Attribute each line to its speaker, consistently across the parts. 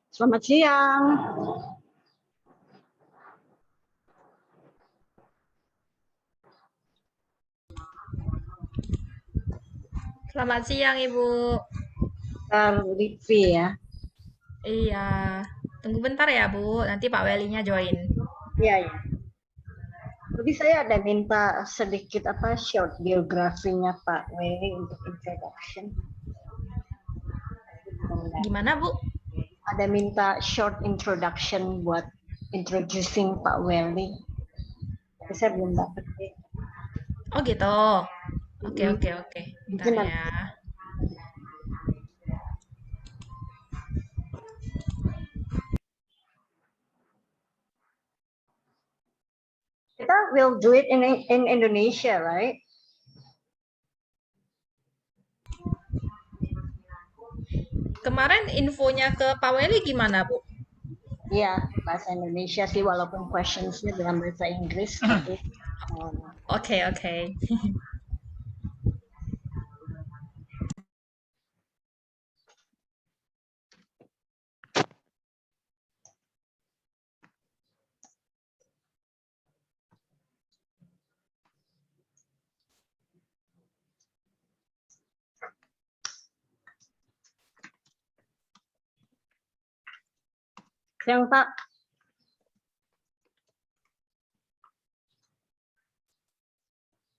Speaker 1: Selamat siang.
Speaker 2: Selamat siang, Ibu.
Speaker 1: Livi ya.
Speaker 2: Iya, tunggu bentar ya, Bu. Nanti Pak Welinya join.
Speaker 1: Iya, ya. Tapi saya ada minta sedikit short biografinya Pak Weli untuk introduction.
Speaker 2: Gimana, Bu?
Speaker 1: Ada minta short introduction buat introducing Pak Weli. Tapi saya belum dapat.
Speaker 2: Oh gitu. Oke. Bentar
Speaker 1: Mungkin
Speaker 2: ya.
Speaker 1: kita will do it in Indonesia, right?
Speaker 2: Kemarin infonya ke Pak Weli gimana, Bu?
Speaker 1: Iya, bahasa Indonesia sih walaupun questionsnya dalam bahasa Inggris, tapi
Speaker 2: Oke.
Speaker 1: yang Pak.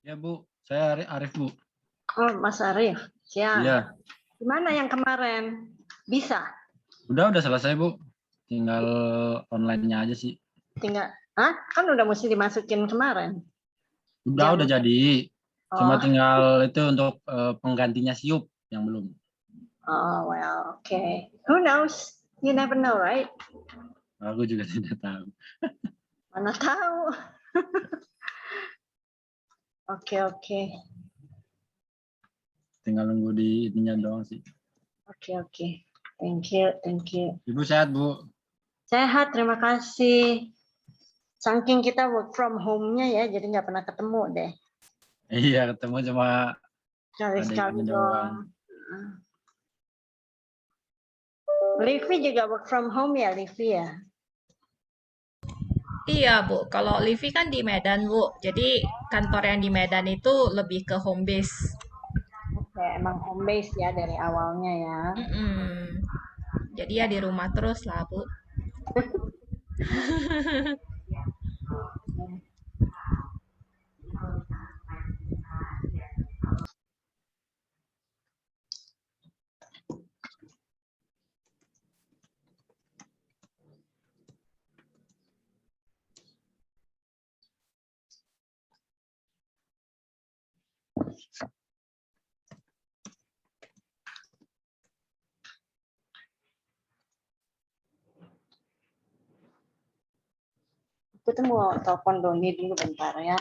Speaker 3: Ya Bu, saya Arif Bu.
Speaker 1: Oh, Mas Arif. Siang.
Speaker 3: Iya.
Speaker 1: Gimana yang kemarin? Bisa?
Speaker 3: Udah selesai Bu. Tinggal online-nya aja sih.
Speaker 1: Tinggal, kan udah mesti dimasukin kemarin.
Speaker 3: Udah jadi. Cuma
Speaker 1: Oh.
Speaker 3: tinggal itu untuk penggantinya Siup yang belum.
Speaker 1: Oh, well, okay. Who knows? You never know, right?
Speaker 3: Aku juga tidak tahu.
Speaker 1: Mana tahu. Oke.
Speaker 3: Tinggal nunggu di ininya doang sih.
Speaker 1: Oke. Thank you.
Speaker 3: Ibu sehat Bu?
Speaker 1: Sehat, terima kasih. Saking kita work from home-nya ya, jadi nggak pernah ketemu deh.
Speaker 3: Iya, ketemu cuma
Speaker 1: Sekali-sekali doang. Livi juga work from home ya, Livi ya?
Speaker 2: Iya, Bu. Kalau Livi kan di Medan, Bu. Jadi kantor yang di Medan itu lebih ke home base.
Speaker 1: Oke, emang home base ya dari awalnya ya.
Speaker 2: Jadi ya di rumah terus lah, Bu.
Speaker 1: Aku tuh mau telepon Doni dulu bentar ya.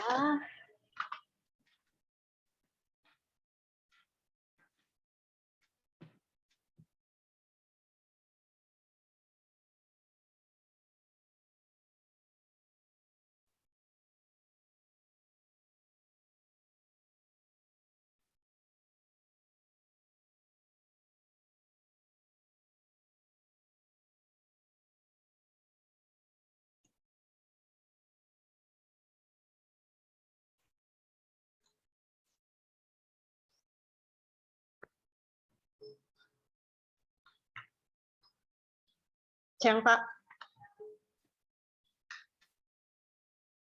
Speaker 1: Siang, Pak.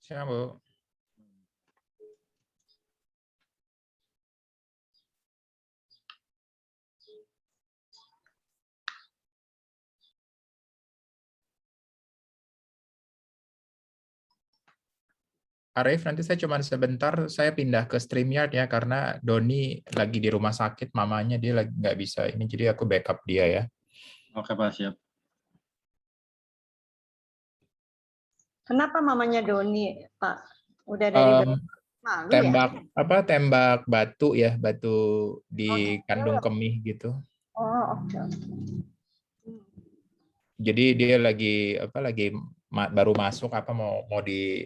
Speaker 4: Siang, Bu. Arif, nanti saya cuma sebentar, saya pindah ke StreamYard ya, karena Doni lagi di rumah sakit, mamanya dia lagi nggak bisa ini, jadi aku backup dia ya.
Speaker 3: Oke Pak, siap.
Speaker 1: Kenapa mamanya Doni, Pak? Udah dari malu
Speaker 4: tembak
Speaker 1: ya?
Speaker 4: tembak batu ya, batu di kandung kemih gitu.
Speaker 1: Oh, oke.
Speaker 4: Jadi dia lagi baru masuk mau di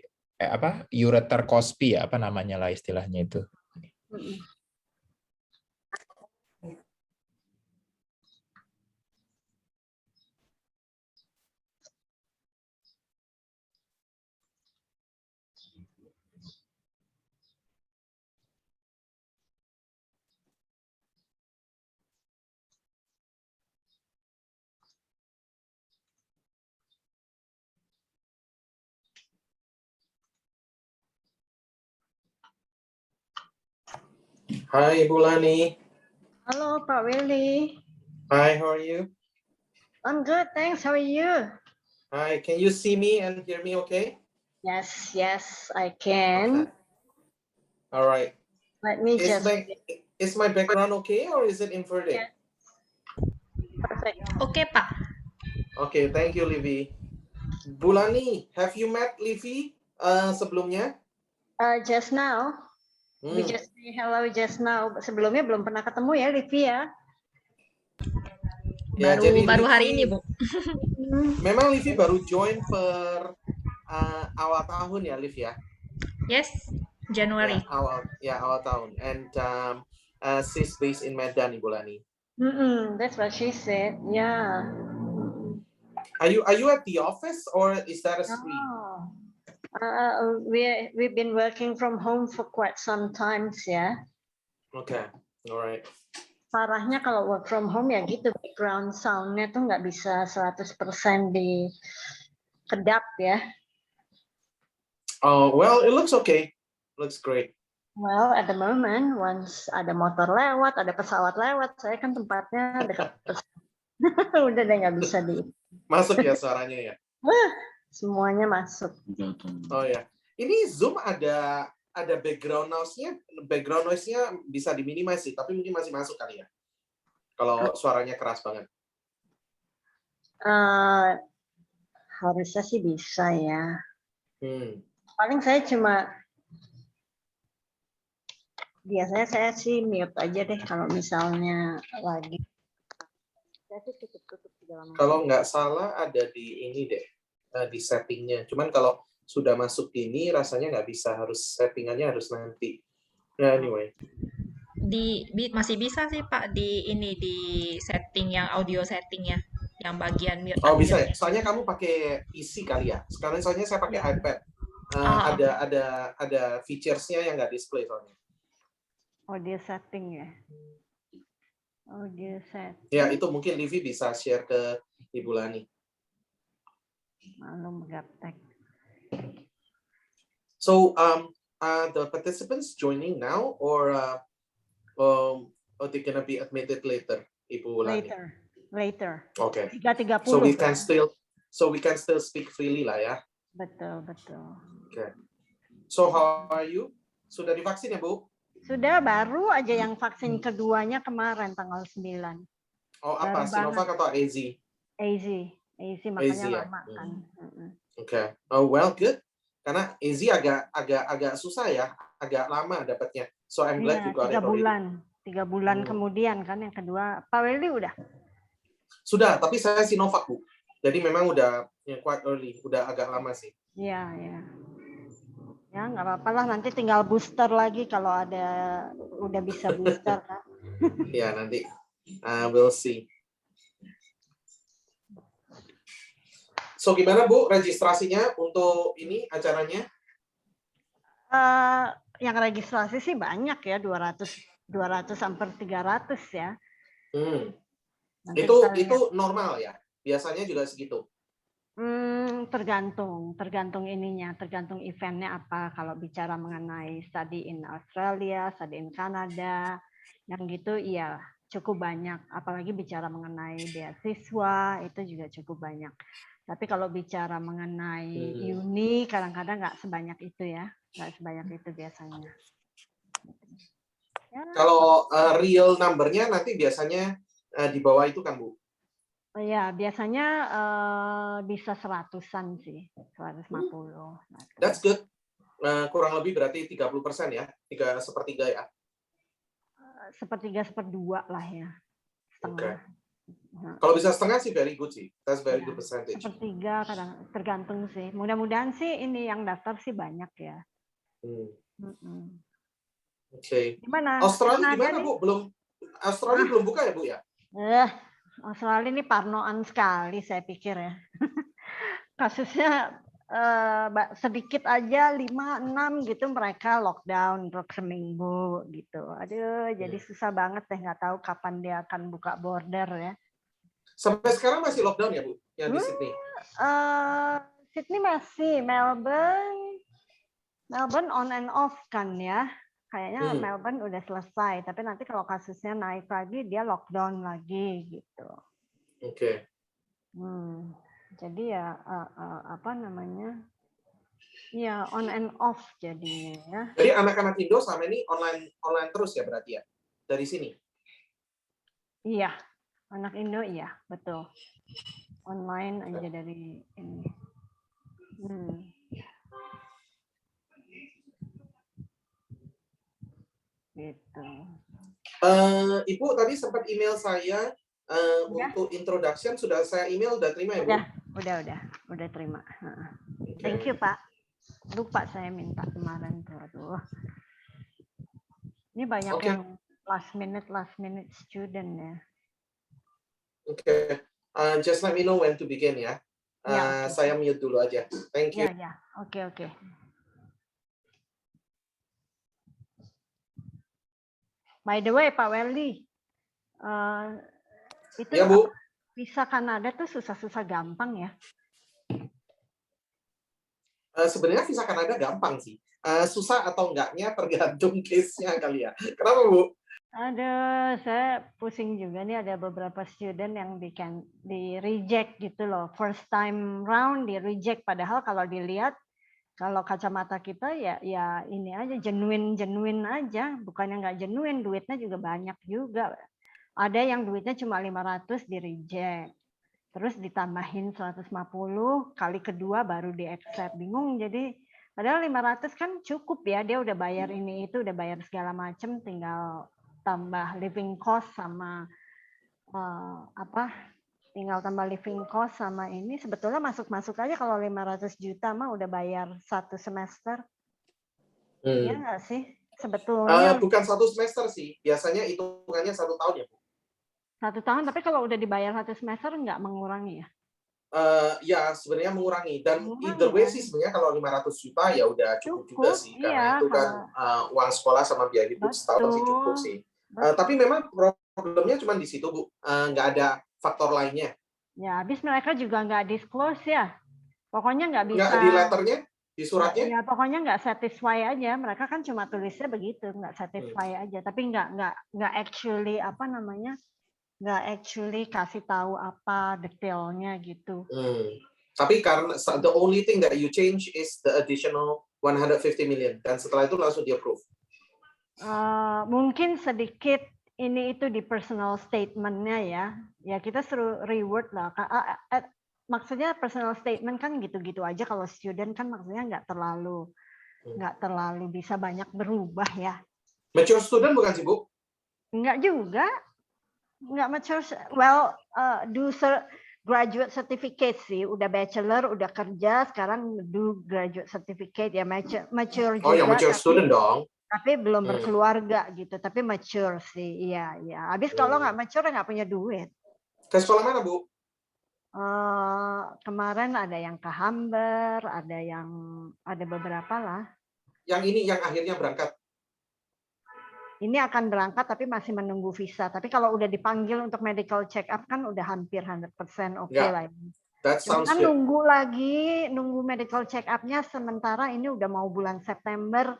Speaker 4: ureteroscopy ya, apa namanya lah istilahnya itu.
Speaker 5: Hi, Ibu Lani.
Speaker 1: Halo Pak Willy.
Speaker 5: Hi, how are you?
Speaker 1: I'm good, thanks. How are you?
Speaker 5: Hi, can you see me and hear me okay?
Speaker 1: Yes, I can.
Speaker 5: Okay. All right.
Speaker 1: Let me
Speaker 5: Is
Speaker 1: just.
Speaker 5: my background okay or is it inverted?
Speaker 1: Yeah. Perfect.
Speaker 2: Oke, Pak.
Speaker 5: Okay, thank you, Livy. Bu Lani, have you met Livy sebelumnya?
Speaker 1: Just now. We just say hello just now. Sebelumnya belum pernah ketemu ya, Livi ya.
Speaker 5: Ya, jadi
Speaker 2: Baru
Speaker 5: Livy,
Speaker 2: hari ini, Bu.
Speaker 5: Memang Livy baru join per awal tahun ya, Liv ya?
Speaker 2: Yes, January.
Speaker 5: Awal tahun. And she's based in Medan, Ibu Lani.
Speaker 1: That's what she said. Yeah.
Speaker 5: Are you at the office or is that a screen?
Speaker 1: We've been working from home for quite some times ya.
Speaker 5: Okay, all right.
Speaker 1: Parahnya kalau work from home ya gitu, background sound-nya tuh nggak bisa 100% dikedap ya.
Speaker 5: Oh, well, it looks okay. Looks great.
Speaker 1: Well, at the moment, once ada motor lewat, ada pesawat lewat, saya kan tempatnya dekat pesawat. Udah deh nggak bisa
Speaker 5: Masuk ya suaranya ya?
Speaker 1: Semuanya masuk.
Speaker 5: Oh ya. Ini Zoom ada background noise-nya bisa diminimize sih, tapi mungkin masih masuk kali ya. Kalau suaranya keras banget.
Speaker 1: Harusnya sih bisa ya.
Speaker 5: Paling
Speaker 1: saya biasanya sih mute aja deh kalau misalnya lagi. Saya sih tutup segala macam.
Speaker 5: Kalau nggak salah ada di ini deh, di settingnya. Cuman kalau sudah masuk ini rasanya nggak bisa, settingannya harus nanti. Nah, anyway.
Speaker 2: Masih bisa sih Pak di setting yang audio settingnya, yang bagian mute.
Speaker 5: Oh bisa ya, soalnya kamu pakai PC kali ya. Sekarang soalnya saya pakai iPad. Ada features-nya yang nggak display soalnya.
Speaker 1: Audio setting ya. Audio setting.
Speaker 5: Ya itu mungkin Livy bisa share ke Ibu Lani.
Speaker 1: Malu gaptek.
Speaker 5: So the participants joining now or they gonna be admitted later, Ibu Lani?
Speaker 1: Later.
Speaker 5: Okay.
Speaker 1: 3:30.
Speaker 5: So we can still speak freely lah ya.
Speaker 1: Betul.
Speaker 5: Okay. So how are you? Sudah divaksin ya, Bu?
Speaker 1: Sudah, baru aja yang vaksin keduanya kemarin tanggal 9.
Speaker 5: Oh, apa? Sinovac atau AZ?
Speaker 1: AZ makanya
Speaker 5: ya?
Speaker 1: lama kan.
Speaker 5: Okay. Oh, well, good. Karena AZ agak susah ya, agak lama dapatnya. So I'm glad you got it already.
Speaker 1: 3 bulan kemudian kan yang kedua. Pak Welly udah?
Speaker 5: Sudah, tapi saya Sinovac, Bu. Jadi memang udah quite early, udah agak lama sih.
Speaker 1: Iya. Ya, nggak apa-apa lah, nanti tinggal booster lagi kalau udah bisa booster kan.
Speaker 5: Ya, nanti we'll see. So gimana Bu registrasinya untuk ini acaranya?
Speaker 1: Yang registrasi sih banyak ya, 200 sampai 300 ya.
Speaker 5: Itu normal ya? Biasanya juga segitu?
Speaker 1: Tergantung ininya, tergantung eventnya apa. Kalau bicara mengenai study in Australia, study in Canada, yang gitu iya cukup banyak. Apalagi bicara mengenai beasiswa itu juga cukup banyak. Tapi kalau bicara mengenai uni, kadang-kadang nggak sebanyak itu ya, nggak sebanyak itu biasanya. Ya.
Speaker 5: Kalau real number-nya nanti biasanya di bawah itu kan Bu?
Speaker 1: Ya, biasanya bisa 100-an sih, 150.
Speaker 5: That's good. Kurang lebih berarti 30% ya, 3/4 ya?
Speaker 1: 1/3/2 lah ya, setengah.
Speaker 5: Okay. Kalau bisa setengah sih very good sih, that's very good percentage.
Speaker 1: 1/3 kadang tergantung sih. Mudah-mudahan sih ini yang daftar sih banyak ya.
Speaker 5: Oke.
Speaker 1: Gimana?
Speaker 5: Australia gimana Bu? Australia belum buka ya Bu ya?
Speaker 1: Australia ini parnoan sekali saya pikir ya. Kasusnya sedikit aja 5-6 gitu mereka lockdown untuk seminggu gitu. Aduh, jadi susah banget deh, nggak tahu kapan dia akan buka border ya.
Speaker 5: Sampai sekarang masih lockdown ya Bu? Yang di Sydney?
Speaker 1: Sydney masih, Melbourne on and off kan ya. kayaknya Melbourne udah selesai, tapi nanti kalau kasusnya naik lagi dia lockdown lagi gitu.
Speaker 5: Oke.
Speaker 1: Jadi ya apa namanya? Ya on and off jadinya ya.
Speaker 5: Jadi anak-anak Indo selama ini online terus ya berarti ya dari sini.
Speaker 1: Iya, anak Indo iya, betul. Online aja dari ini. Gitu.
Speaker 5: Ibu tadi sempat email saya untuk introduction, sudah saya email, udah terima ya Bu?
Speaker 1: Udah terima. Thank you Pak. Lupa saya minta kemarin tuh. Aduh. Ini banyak yang last minute student ya.
Speaker 5: Oke. Just let me know when to begin ya. Saya mute dulu aja. Thank you.
Speaker 1: Ya. Oke. By the way, Pak Welly, itu
Speaker 5: ya, Bu.
Speaker 1: visa Kanada tuh susah-susah gampang ya?
Speaker 5: Sebenarnya visa Kanada gampang sih. Susah atau enggaknya tergantung case-nya kali ya. Kenapa, Bu?
Speaker 1: Aduh, saya pusing juga nih, ada beberapa student yang di reject gitu loh. First time round di reject, padahal kalau dilihat kalau kacamata kita ya ini aja genuine aja, bukannya nggak genuine, duitnya juga banyak juga. Ada yang duitnya cuma 500 di reject. Terus ditambahin 150, kali kedua baru di accept. Bingung, jadi padahal 500 kan cukup ya, dia udah bayar ini itu, udah bayar segala macam, tinggal tambah living cost sama tinggal tambah living cost sama ini, sebetulnya masuk aja kalau 500 juta mah udah bayar 1 semester. Iya nggak sih? Sebetulnya
Speaker 5: bukan 1 semester sih, biasanya hitungannya 1 tahun ya, Bu.
Speaker 1: 1 tahun, tapi kalau udah dibayar 1 semester nggak mengurangi ya?
Speaker 5: Ya sebenarnya mengurangi, dan either way sih sebenarnya kalau 500 juta ya udah cukup juga sih, karena itu kan uang sekolah sama biaya hidup setahun sih cukup sih. Tapi memang problemnya cuma di situ, Bu, nggak ada faktor lainnya.
Speaker 1: Ya, habis mereka juga nggak disclose ya, pokoknya nggak bisa.
Speaker 5: Nggak di letternya, di suratnya?
Speaker 1: Ya pokoknya nggak satisfy aja, mereka kan cuma tulisnya begitu, nggak satisfy aja, tapi nggak actually nggak actually kasih tahu apa detailnya gitu.
Speaker 5: Tapi karena the only thing that you change is the additional 150 million, dan setelah itu langsung di approve.
Speaker 1: Mungkin sedikit ini itu di personal statement-nya ya kita suruh reward lah. Maksudnya personal statement kan gitu-gitu aja, kalau student kan maksudnya nggak terlalu bisa banyak berubah ya.
Speaker 5: Mature student bukan sih, Bu?
Speaker 1: Nggak juga. Nggak mature, graduate certificate sih, udah bachelor, udah kerja, sekarang do graduate certificate ya, mature juga.
Speaker 5: Oh, yang mature student dong.
Speaker 1: Tapi belum berkeluarga gitu, tapi mature sih, iya. Habis kalau nggak mature nggak punya duit.
Speaker 5: Ke sekolah mana, Bu?
Speaker 1: Kemarin ada yang ke Humber, ada beberapa lah.
Speaker 5: Yang ini yang akhirnya berangkat.
Speaker 1: Ini akan berangkat tapi masih menunggu visa. Tapi kalau udah dipanggil untuk medical check up kan udah hampir 100% oke lah. Kan nunggu medical check up-nya, sementara ini udah mau bulan September.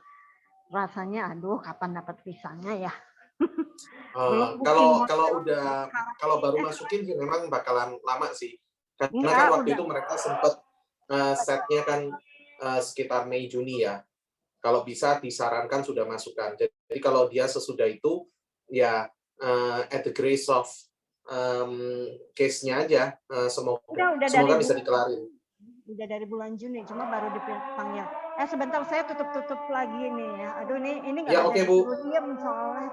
Speaker 1: Rasanya aduh kapan dapat visanya ya.
Speaker 5: Kalau baru masukin sih memang bakalan lama sih. Karena kan waktu itu mereka sempat setnya kan sekitar Mei Juni ya. Kalau bisa disarankan sudah masukkan. Jadi kalau dia sesudah itu ya at the grace of case-nya aja, semoga bisa dikelarin.
Speaker 1: Udah dari bulan Juni, cuma baru dipanggil. Sebentar saya tutup lagi nih ya. Aduh ini nggak
Speaker 5: bisa
Speaker 1: diam soalnya.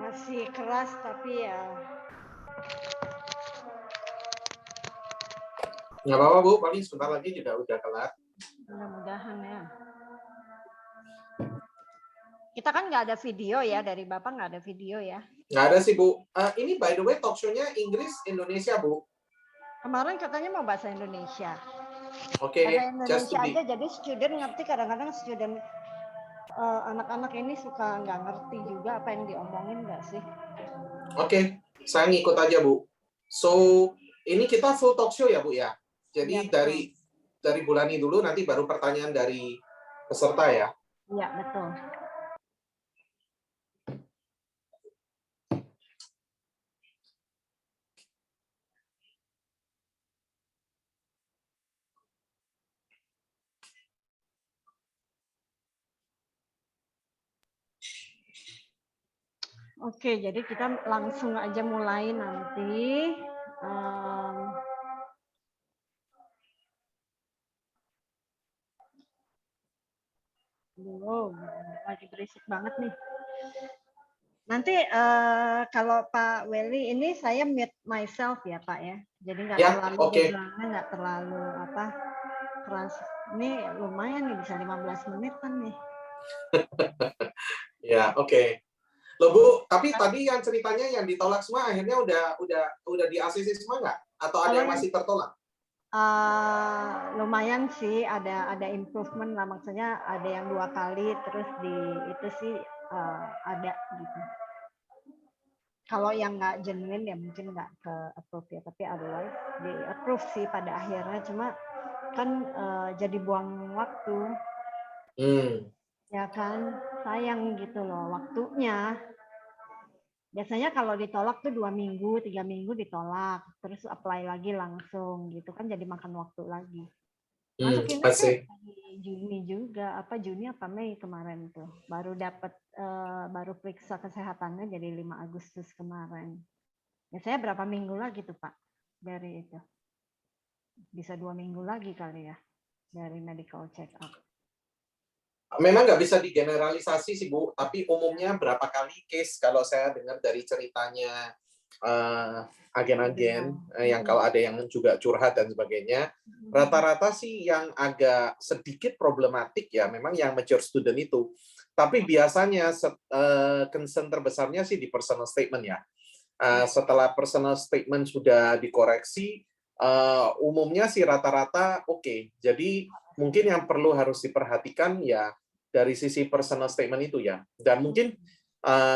Speaker 1: Masih keras tapi ya
Speaker 5: Nggak apa-apa Bu, paling sebentar lagi juga udah kelar.
Speaker 1: mudah-mudahan ya. Kita kan nggak ada video ya, dari Bapak nggak ada video ya.
Speaker 5: Nggak ada sih Bu. Ini by the way talk show-nya Inggris Indonesia Bu.
Speaker 1: Kemarin katanya mau bahasa Indonesia.
Speaker 5: Oke,
Speaker 1: Bahasa
Speaker 5: just to
Speaker 1: Indonesia
Speaker 5: be.
Speaker 1: aja, jadi student ngerti. Kadang-kadang student anak-anak ini suka nggak ngerti juga apa yang diomongin nggak sih?
Speaker 5: Oke, saya ngikut aja Bu. So, ini kita full talk show ya Bu ya. Jadi
Speaker 1: Ya, betul.
Speaker 5: dari Bulani dulu, nanti baru pertanyaan dari peserta ya.
Speaker 1: Iya, betul. Oke, jadi kita langsung aja mulai nanti. Wow, lagi berisik banget nih. Nanti kalau Pak Welly ini saya mute myself ya Pak ya. Jadi nggak
Speaker 5: Ya,
Speaker 1: terlalu
Speaker 5: oke.
Speaker 1: background-nya nggak terlalu keras. Ini lumayan nih, bisa 15 menit kan nih.
Speaker 5: Ya, oke. Loh Bu, tapi tadi yang ceritanya yang ditolak semua akhirnya udah di ACC semua nggak? Atau ada yang masih tertolak?
Speaker 1: Lumayan sih, ada improvement lah, maksudnya ada yang 2 kali, terus di itu sih ada gitu. Kalau yang nggak genuine ya mungkin nggak ke approve ya, tapi otherwise di approve sih pada akhirnya. Cuma kan jadi buang waktu, ya kan, sayang gitu loh waktunya. Biasanya kalau ditolak tuh 2 minggu, 3 minggu ditolak, terus apply lagi langsung gitu kan, jadi makan waktu lagi. Masukinnya tuh di Juni juga, Juni apa Mei kemarin tuh, baru dapat baru periksa kesehatannya jadi 5 Agustus kemarin. Biasanya berapa minggu lagi tuh Pak dari itu? Bisa 2 minggu lagi kali ya dari medical check up.
Speaker 5: Memang nggak bisa digeneralisasi sih Bu, tapi umumnya berapa kali case kalau saya dengar dari ceritanya agen-agen yang kalau ada yang juga curhat dan sebagainya, rata-rata sih yang agak sedikit problematik ya memang yang mature student itu. Tapi biasanya concern terbesarnya sih di personal statement ya. Setelah personal statement sudah dikoreksi, umumnya sih rata-rata oke. Jadi mungkin yang perlu harus diperhatikan ya dari sisi personal statement itu ya. Dan mungkin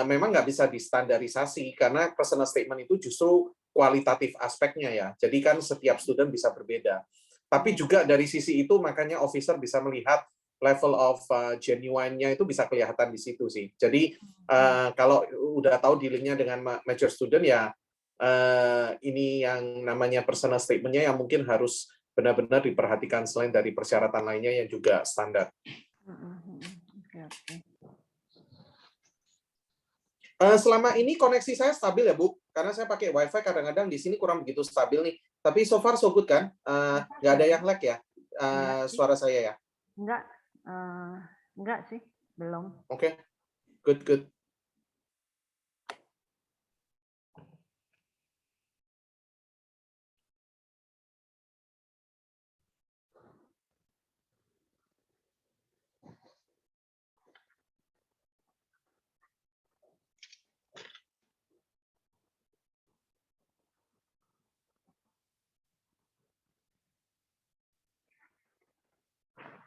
Speaker 5: memang nggak bisa distandarisasi karena personal statement itu justru kualitatif aspeknya ya. Jadi kan setiap student bisa berbeda. Tapi juga dari sisi itu makanya officer bisa melihat level of genuine-nya itu bisa kelihatan di situ sih. Jadi kalau udah tahu dealingnya dengan mature student ya ini yang namanya personal statement-nya yang mungkin harus benar-benar diperhatikan selain dari persyaratan lainnya yang juga standar. Selama ini koneksi saya stabil ya Bu, karena saya pakai WiFi kadang-kadang di sini kurang begitu stabil nih. Tapi so far so good kan? Nggak ada yang lag ya suara saya ya?
Speaker 1: Enggak sih, belum.
Speaker 5: Oke, good.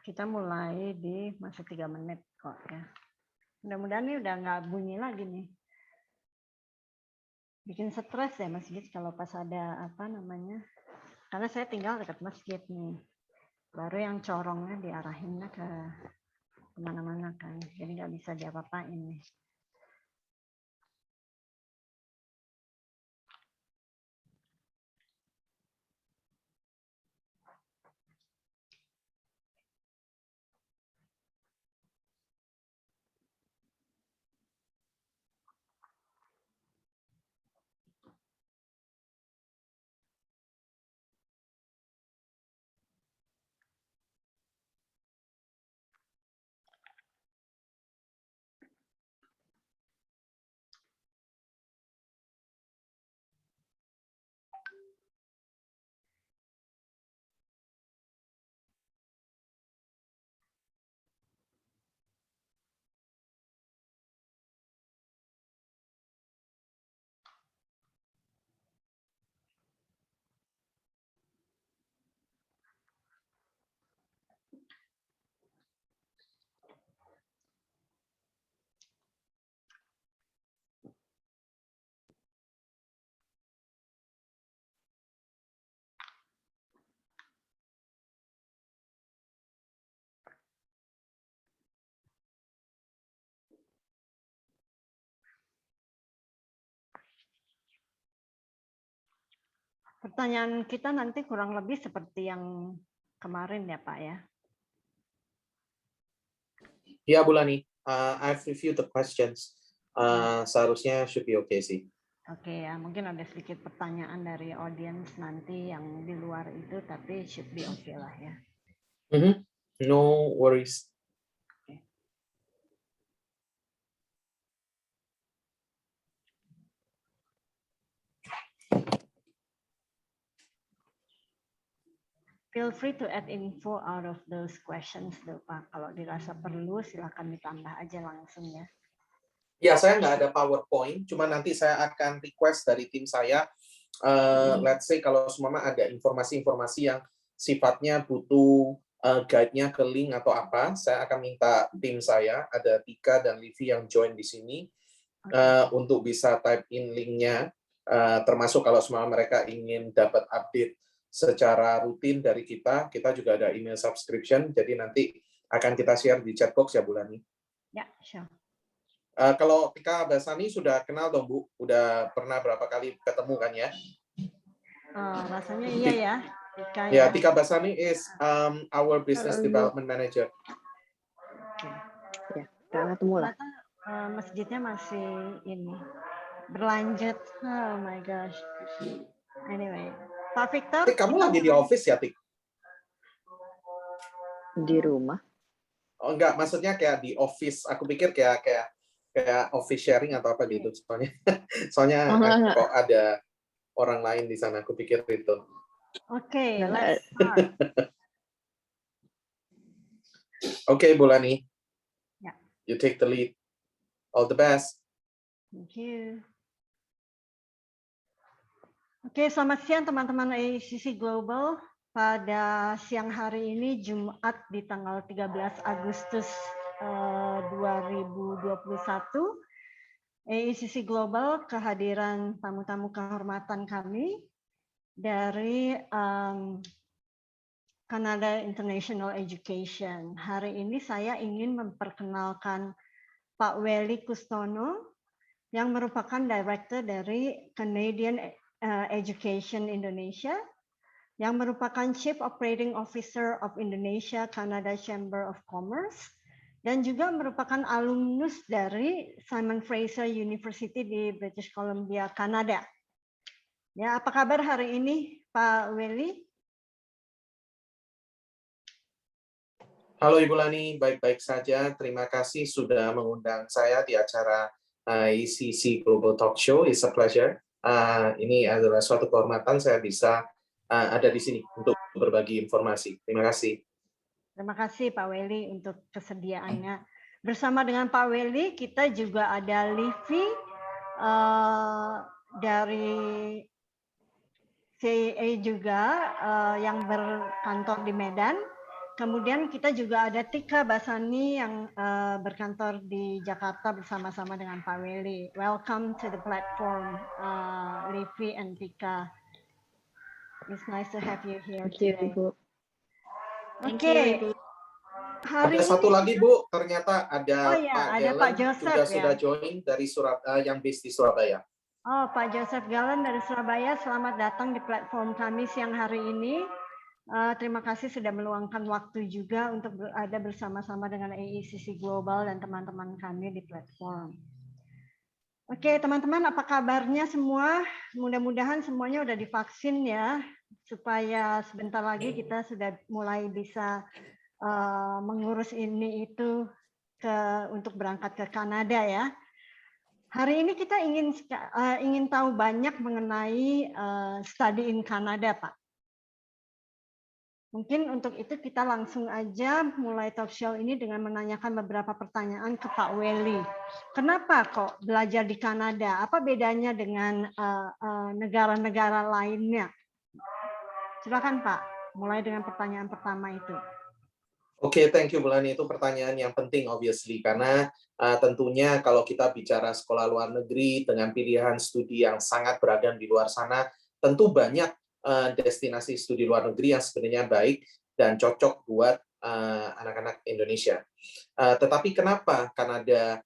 Speaker 1: Kita mulai di masih 3 menit kok ya. Mudah-mudahan ini udah nggak bunyi lagi nih. Bikin stres ya masjid kalau pas ada karena saya tinggal dekat masjid nih. Baru yang corongnya diarahinnya ke kemana-mana kan. Jadi nggak bisa diapa-apain nih. Pertanyaan kita nanti kurang lebih seperti yang kemarin ya Pak ya.
Speaker 5: Ya Bulani, I've reviewed the questions. Seharusnya should be okay sih.
Speaker 1: Oke ya, mungkin ada sedikit pertanyaan dari audience nanti yang di luar itu, tapi should be okay lah ya.
Speaker 5: No worries.
Speaker 1: Feel free to add info out of those questions tuh Pak. Kalau dirasa perlu silakan ditambah aja langsung ya.
Speaker 5: Ya, saya nggak ada PowerPoint, cuma nanti saya akan request dari tim saya, let's say kalau semua ada informasi-informasi yang sifatnya butuh guide-nya ke link atau apa, saya akan minta tim saya, ada Tika dan Livi yang join di sini, untuk bisa type in link-nya, termasuk kalau semua mereka ingin dapat update secara rutin dari kita juga ada email subscription, jadi nanti akan kita share di chat box ya Bulani.
Speaker 1: Ya, sure.
Speaker 5: Kalau Tika Basani sudah kenal dong Bu, udah pernah berapa kali ketemu kan ya?
Speaker 1: Rasanya iya ya. Tika,
Speaker 5: ya, Tika Basani is our business development manager.
Speaker 6: Ya, udah ketemu lah.
Speaker 1: Masjidnya masih ini berlanjut. Oh my gosh. Anyway, Pak Victor.
Speaker 5: Kamu lagi di office ya, Tik?
Speaker 6: Di rumah.
Speaker 5: Oh enggak, maksudnya kayak di office. Aku pikir kayak office sharing atau apa gitu. Soalnya kok ada orang lain di sana. Aku pikir itu.
Speaker 1: Oke, let's start.
Speaker 5: Oke, Bulani.
Speaker 1: Ya.
Speaker 5: You take the lead. All the best.
Speaker 1: Thank you. Oke, selamat siang teman-teman AICC Global. Pada siang hari ini Jumat di tanggal 13 Agustus 2021, AICC Global kehadiran tamu-tamu kehormatan kami dari Canada International Education. Hari ini saya ingin memperkenalkan Pak Welly Kustono yang merupakan Director dari Canadian Education Indonesia, yang merupakan Chief Operating Officer of Indonesia Canada Chamber of Commerce, dan juga merupakan alumnus dari Simon Fraser University di British Columbia, Kanada. Ya, apa kabar hari ini, Pak Welly?
Speaker 5: Halo Ibu Lani, baik-baik saja. Terima kasih sudah mengundang saya di acara AICC Global Talk Show. It's a pleasure. Ini adalah suatu kehormatan saya bisa ada di sini untuk berbagi informasi. Terima kasih.
Speaker 1: Terima kasih Pak Welly untuk kesediaannya. Bersama dengan Pak Welly, kita juga ada Livi dari CIA juga yang berkantor di Medan. Kemudian kita juga ada Tika Basani yang berkantor di Jakarta bersama-sama dengan Pak Welly. Welcome to the platform, Livi and Tika. It's nice to have you here today. Oke.
Speaker 5: Ada satu lagi Bu, ternyata ada
Speaker 1: Pak Joseph
Speaker 5: juga sudah join dari yang based di Surabaya.
Speaker 1: Oh, Pak Joseph Galen dari Surabaya, selamat datang di platform kami siang hari ini. Terima kasih sudah meluangkan waktu juga untuk berada bersama-sama dengan AICC Global dan teman-teman kami di platform. Oke, teman-teman, apa kabarnya semua? Mudah-mudahan semuanya udah divaksin ya, supaya sebentar lagi kita sudah mulai bisa mengurus ini itu untuk berangkat ke Kanada ya. Hari ini kita ingin tahu banyak mengenai study in Canada, Pak. Mungkin untuk itu kita langsung aja mulai talk show ini dengan menanyakan beberapa pertanyaan ke Pak Welly. Kenapa kok belajar di Kanada? Apa bedanya dengan negara-negara lainnya? Silakan Pak, mulai dengan pertanyaan pertama itu.
Speaker 5: Oke, thank you Bulani. Itu pertanyaan yang penting obviously karena tentunya kalau kita bicara sekolah luar negeri dengan pilihan studi yang sangat beragam di luar sana, tentu banyak destinasi studi luar negeri yang sebenarnya baik dan cocok buat anak-anak Indonesia. Tetapi kenapa Kanada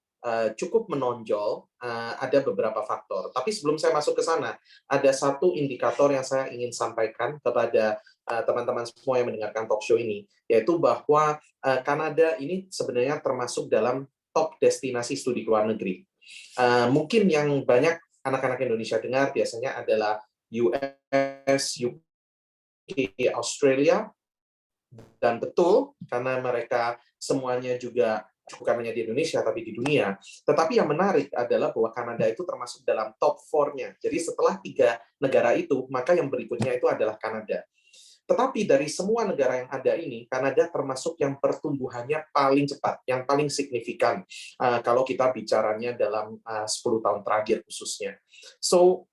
Speaker 5: cukup menonjol, ada beberapa faktor. Tapi sebelum saya masuk ke sana, ada satu indikator yang saya ingin sampaikan kepada teman-teman semua yang mendengarkan talk show ini, yaitu bahwa Kanada ini sebenarnya termasuk dalam top destinasi studi luar negeri. Mungkin yang banyak anak-anak Indonesia dengar biasanya adalah US, UK, Australia, dan betul karena mereka semuanya juga bukan hanya di Indonesia tapi di dunia. Tetapi yang menarik adalah bahwa Kanada itu termasuk dalam top 4-nya. Jadi setelah 3 negara itu, maka yang berikutnya itu adalah Kanada. Tetapi dari semua negara yang ada ini, Kanada termasuk yang pertumbuhannya paling cepat, yang paling signifikan kalau kita bicaranya dalam 10 tahun terakhir khususnya. So,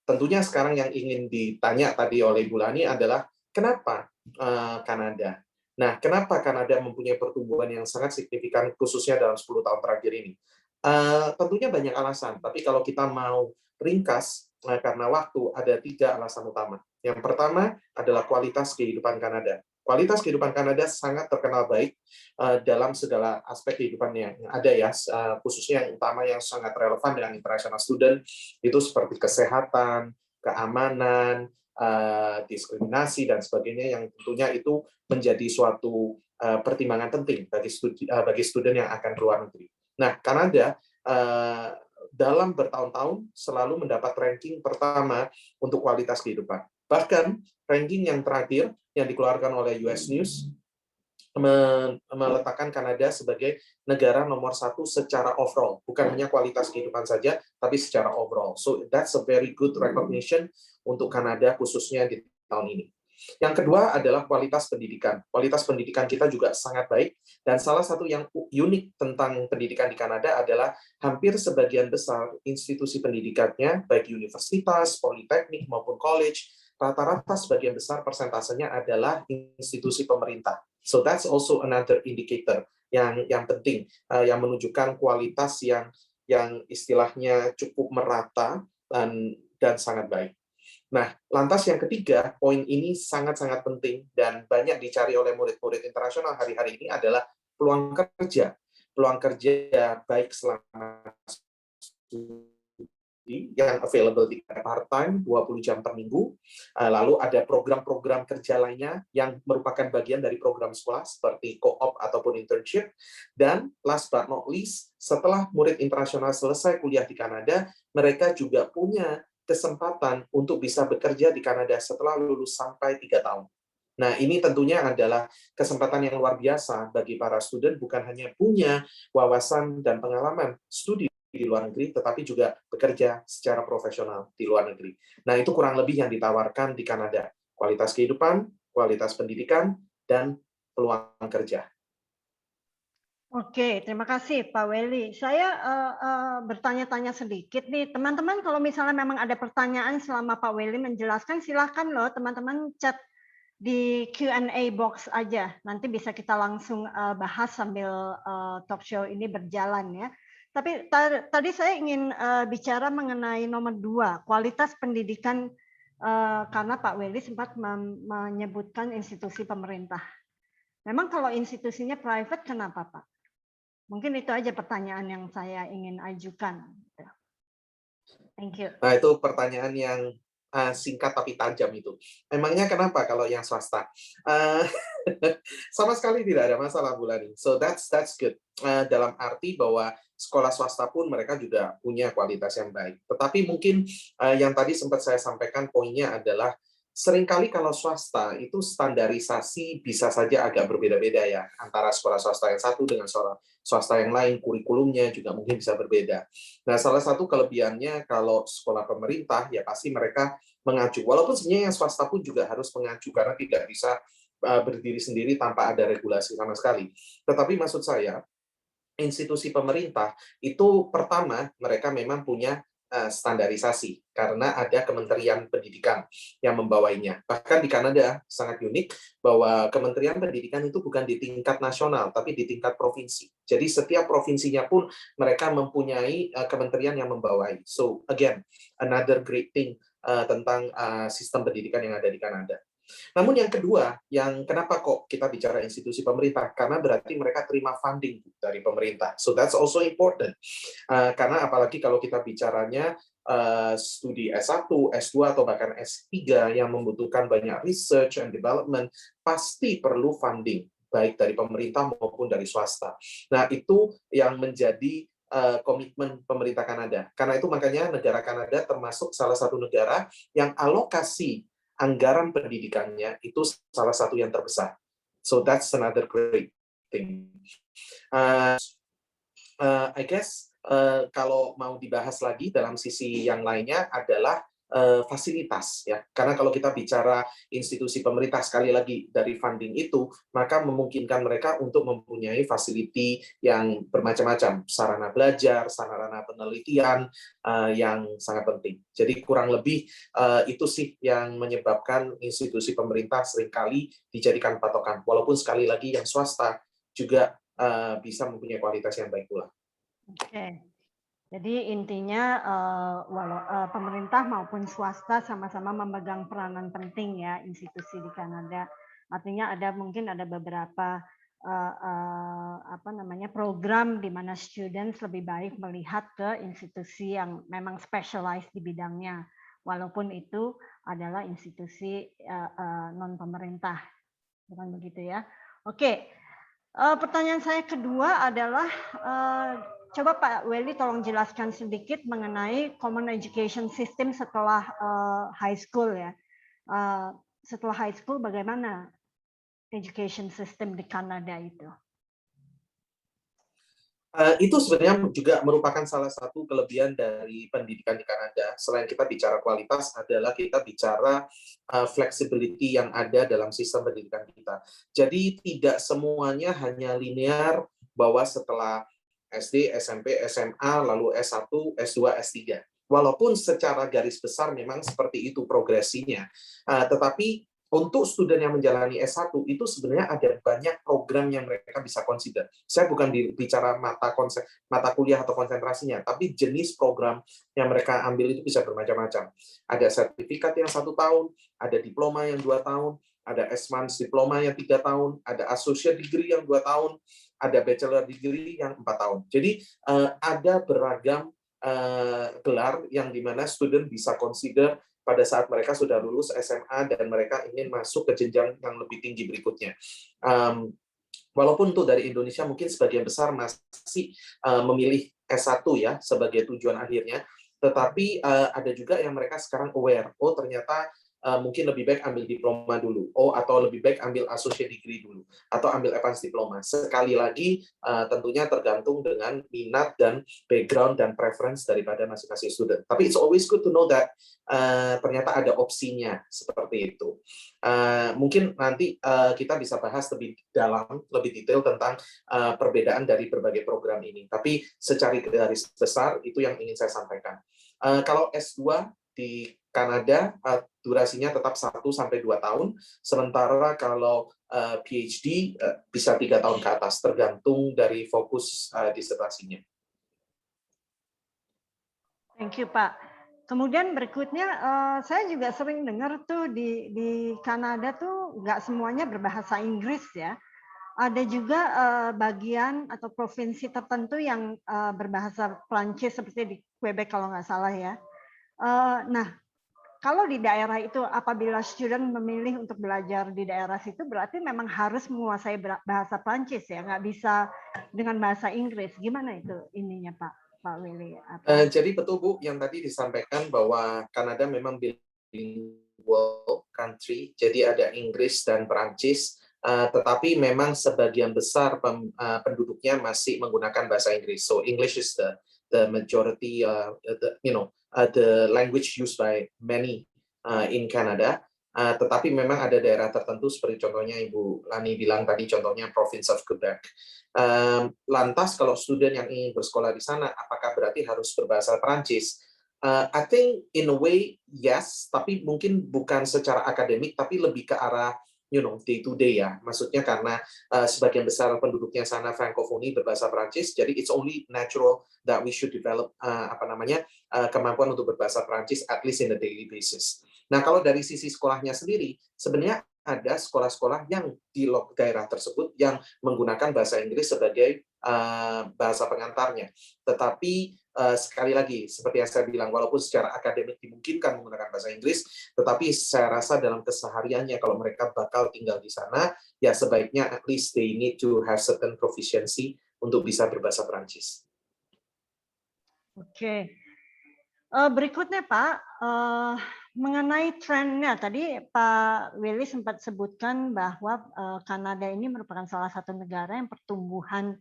Speaker 5: tentunya sekarang yang ingin ditanya tadi oleh Bu Lani adalah kenapa Kanada? Nah, kenapa Kanada mempunyai pertumbuhan yang sangat signifikan khususnya dalam 10 tahun terakhir ini? Tentunya banyak alasan, tapi kalau kita mau ringkas, karena waktu, ada 3 alasan utama. Yang pertama adalah kualitas kehidupan Kanada. Kualitas kehidupan Kanada sangat terkenal baik dalam segala aspek kehidupannya yang ada ya, khususnya yang utama yang sangat relevan dengan international student, itu seperti kesehatan, keamanan, diskriminasi, dan sebagainya yang tentunya itu menjadi suatu pertimbangan penting bagi student yang akan keluar negeri. Nah, Kanada dalam bertahun-tahun selalu mendapat ranking pertama untuk kualitas kehidupan. Bahkan ranking yang terakhir yang dikeluarkan oleh US News meletakkan Kanada sebagai negara nomor 1 secara overall, bukan hanya kualitas kehidupan saja, tapi secara overall. So that's a very good recognition untuk Kanada khususnya di tahun ini. Yang kedua adalah kualitas pendidikan. Kualitas pendidikan kita juga sangat baik, dan salah satu yang unik tentang pendidikan di Kanada adalah hampir sebagian besar institusi pendidikannya, baik universitas, politeknik, maupun college, rata-rata sebagian besar persentasenya adalah institusi pemerintah. So that's also another indicator yang penting, yang menunjukkan kualitas yang istilahnya cukup merata dan sangat baik. Nah, lantas yang ketiga, poin ini sangat-sangat penting dan banyak dicari oleh murid-murid internasional hari-hari ini adalah peluang kerja. Peluang kerja baik selama yang available di part-time, 20 jam per minggu. Lalu ada program-program kerja lainnya yang merupakan bagian dari program sekolah seperti co-op ataupun internship. Dan last but not least, setelah murid internasional selesai kuliah di Kanada, mereka juga punya kesempatan untuk bisa bekerja di Kanada setelah lulus sampai 3 tahun. Nah, ini tentunya adalah kesempatan yang luar biasa bagi para student, bukan hanya punya wawasan dan pengalaman studi di luar negeri, tetapi juga bekerja secara profesional di luar negeri. Nah, itu kurang lebih yang ditawarkan di Kanada. Kualitas kehidupan, kualitas pendidikan, dan peluang kerja.
Speaker 1: Oke, terima kasih Pak Welly. Saya bertanya-tanya sedikit nih, teman-teman kalau misalnya memang ada pertanyaan selama Pak Welly menjelaskan, silahkan loh teman-teman chat di Q&A box aja. Nanti bisa kita langsung bahas sambil talk show ini berjalan ya. Tapi tadi saya ingin bicara mengenai nomor 2, kualitas pendidikan, karena Pak Welly sempat menyebutkan institusi pemerintah. Memang kalau institusinya private, kenapa Pak? Mungkin itu aja pertanyaan yang saya ingin ajukan. Thank you.
Speaker 5: Nah, itu pertanyaan yang singkat tapi tajam itu. Emangnya kenapa kalau yang swasta? Sama sekali tidak ada masalah, Bu Lani. So that's good. Dalam arti bahwa sekolah swasta pun mereka juga punya kualitas yang baik. Tetapi mungkin yang tadi sempat saya sampaikan poinnya adalah seringkali kalau swasta itu standarisasi bisa saja agak berbeda-beda ya, antara sekolah swasta yang satu dengan swasta yang lain, kurikulumnya juga mungkin bisa berbeda. Nah, salah satu kelebihannya kalau sekolah pemerintah ya pasti mereka mengacu, walaupun sebenarnya yang swasta pun juga harus mengacu karena tidak bisa berdiri sendiri tanpa ada regulasi sama sekali. Tetapi maksud saya, institusi pemerintah itu pertama mereka memang punya standarisasi karena ada Kementerian Pendidikan yang membawainya. Bahkan di Kanada sangat unik bahwa Kementerian Pendidikan itu bukan di tingkat nasional tapi di tingkat provinsi. Jadi setiap provinsinya pun mereka mempunyai kementerian yang membawai. So again, another great thing tentang sistem pendidikan yang ada di Kanada. Namun yang kedua, yang kenapa kok kita bicara institusi pemerintah? Karena berarti mereka terima funding dari pemerintah. So that's also important. Karena apalagi kalau kita bicaranya studi S1, S2, atau bahkan S3 yang membutuhkan banyak research and development, pasti perlu funding, baik dari pemerintah maupun dari swasta. Nah, itu yang menjadi komitmen pemerintah Kanada. Karena itu makanya negara Kanada termasuk salah satu negara yang alokasi anggaran pendidikannya itu salah satu yang terbesar. So that's another great thing. I guess kalau mau dibahas lagi dalam sisi yang lainnya adalah fasilitas, ya. Karena kalau kita bicara institusi pemerintah, sekali lagi dari funding itu, maka memungkinkan mereka untuk mempunyai fasiliti yang bermacam-macam, sarana belajar, sarana penelitian yang sangat penting. Jadi kurang lebih itu sih yang menyebabkan institusi pemerintah seringkali dijadikan patokan. Walaupun sekali lagi yang swasta juga bisa mempunyai kualitas yang baik pula.
Speaker 1: Oke. Jadi intinya pemerintah maupun swasta sama-sama memegang peranan penting ya institusi di Kanada. Artinya mungkin ada beberapa program di mana students lebih baik melihat ke institusi yang memang specialized di bidangnya, walaupun itu adalah institusi non pemerintah, bukan begitu ya? Oke. Pertanyaan saya kedua adalah coba Pak Welly tolong jelaskan sedikit mengenai common education system setelah high school ya. Setelah high school bagaimana education system di Kanada itu?
Speaker 5: Itu sebenarnya juga merupakan salah satu kelebihan dari pendidikan di Kanada. Selain kita bicara kualitas, adalah kita bicara flexibility yang ada dalam sistem pendidikan kita. Jadi tidak semuanya hanya linear bahwa setelah SD, SMP, SMA, lalu S1, S2, S3. Walaupun secara garis besar memang seperti itu progresinya. Tetapi untuk student yang menjalani S1 itu sebenarnya ada banyak program yang mereka bisa consider. Saya bukan bicara mata kuliah atau konsentrasinya, tapi jenis program yang mereka ambil itu bisa bermacam-macam. Ada sertifikat yang 1 tahun, ada diploma yang 2 tahun, ada advanced diploma yang 3 tahun, ada associate degree yang 2 tahun, ada bachelor degree yang 4 tahun. Jadi ada beragam gelar yang dimana student bisa consider pada saat mereka sudah lulus SMA dan mereka ingin masuk ke jenjang yang lebih tinggi berikutnya. Walaupun itu dari Indonesia mungkin sebagian besar masih memilih S1 ya sebagai tujuan akhirnya, tetapi ada juga yang mereka sekarang aware, oh ternyata mungkin lebih baik ambil diploma dulu, atau lebih baik ambil associate degree dulu, atau ambil advanced diploma. Sekali lagi tentunya tergantung dengan minat dan background dan preference daripada masing-masing student. Tapi it's always good to know that ternyata ada opsinya seperti itu. Mungkin nanti kita bisa bahas lebih dalam, lebih detail tentang perbedaan dari berbagai program ini. Tapi secara garis besar itu yang ingin saya sampaikan. Kalau S2 di Kanada durasinya tetap 1-2 tahun, sementara kalau PhD bisa 3 tahun ke atas, tergantung dari fokus disertasinya.
Speaker 1: Thank you Pak. Kemudian berikutnya saya juga sering dengar tuh di Kanada tuh nggak semuanya berbahasa Inggris ya. Ada juga bagian atau provinsi tertentu yang berbahasa Prancis seperti di Quebec kalau nggak salah ya. Nah, kalau di daerah itu apabila student memilih untuk belajar di daerah situ berarti memang harus menguasai bahasa Prancis ya, nggak bisa dengan bahasa Inggris. Gimana itu ininya Pak Willy?
Speaker 5: Jadi betul Bu, yang tadi disampaikan bahwa Kanada memang bilingual country, jadi ada Inggris dan Prancis, tetapi memang sebagian besar penduduknya masih menggunakan bahasa Inggris. So English is the majority, the language used by many in Canada. Tetapi memang ada daerah tertentu seperti contohnya Ibu Lani bilang tadi, contohnya Province of Quebec. Lantas kalau student yang ingin bersekolah di sana, apakah berarti harus berbahasa Prancis? I think in a way yes, tapi mungkin bukan secara akademik, tapi lebih ke arah day to day ya. Maksudnya karena sebagian besar penduduknya sana frankofoni berbahasa Prancis, jadi it's only natural that we should develop kemampuan untuk berbahasa Prancis at least in a daily basis. Nah, kalau dari sisi sekolahnya sendiri, sebenarnya ada sekolah-sekolah yang di daerah tersebut yang menggunakan bahasa Inggris sebagai bahasa pengantarnya. Tetapi sekali lagi, seperti yang saya bilang, walaupun secara akademik dimungkinkan menggunakan bahasa Inggris, tetapi saya rasa dalam kesehariannya kalau mereka bakal tinggal di sana, ya sebaiknya at least they need to have certain proficiency untuk bisa berbahasa Perancis.
Speaker 1: Oke. Berikutnya Pak, mengenai trennya, tadi Pak Willy sempat sebutkan bahwa Kanada ini merupakan salah satu negara yang pertumbuhan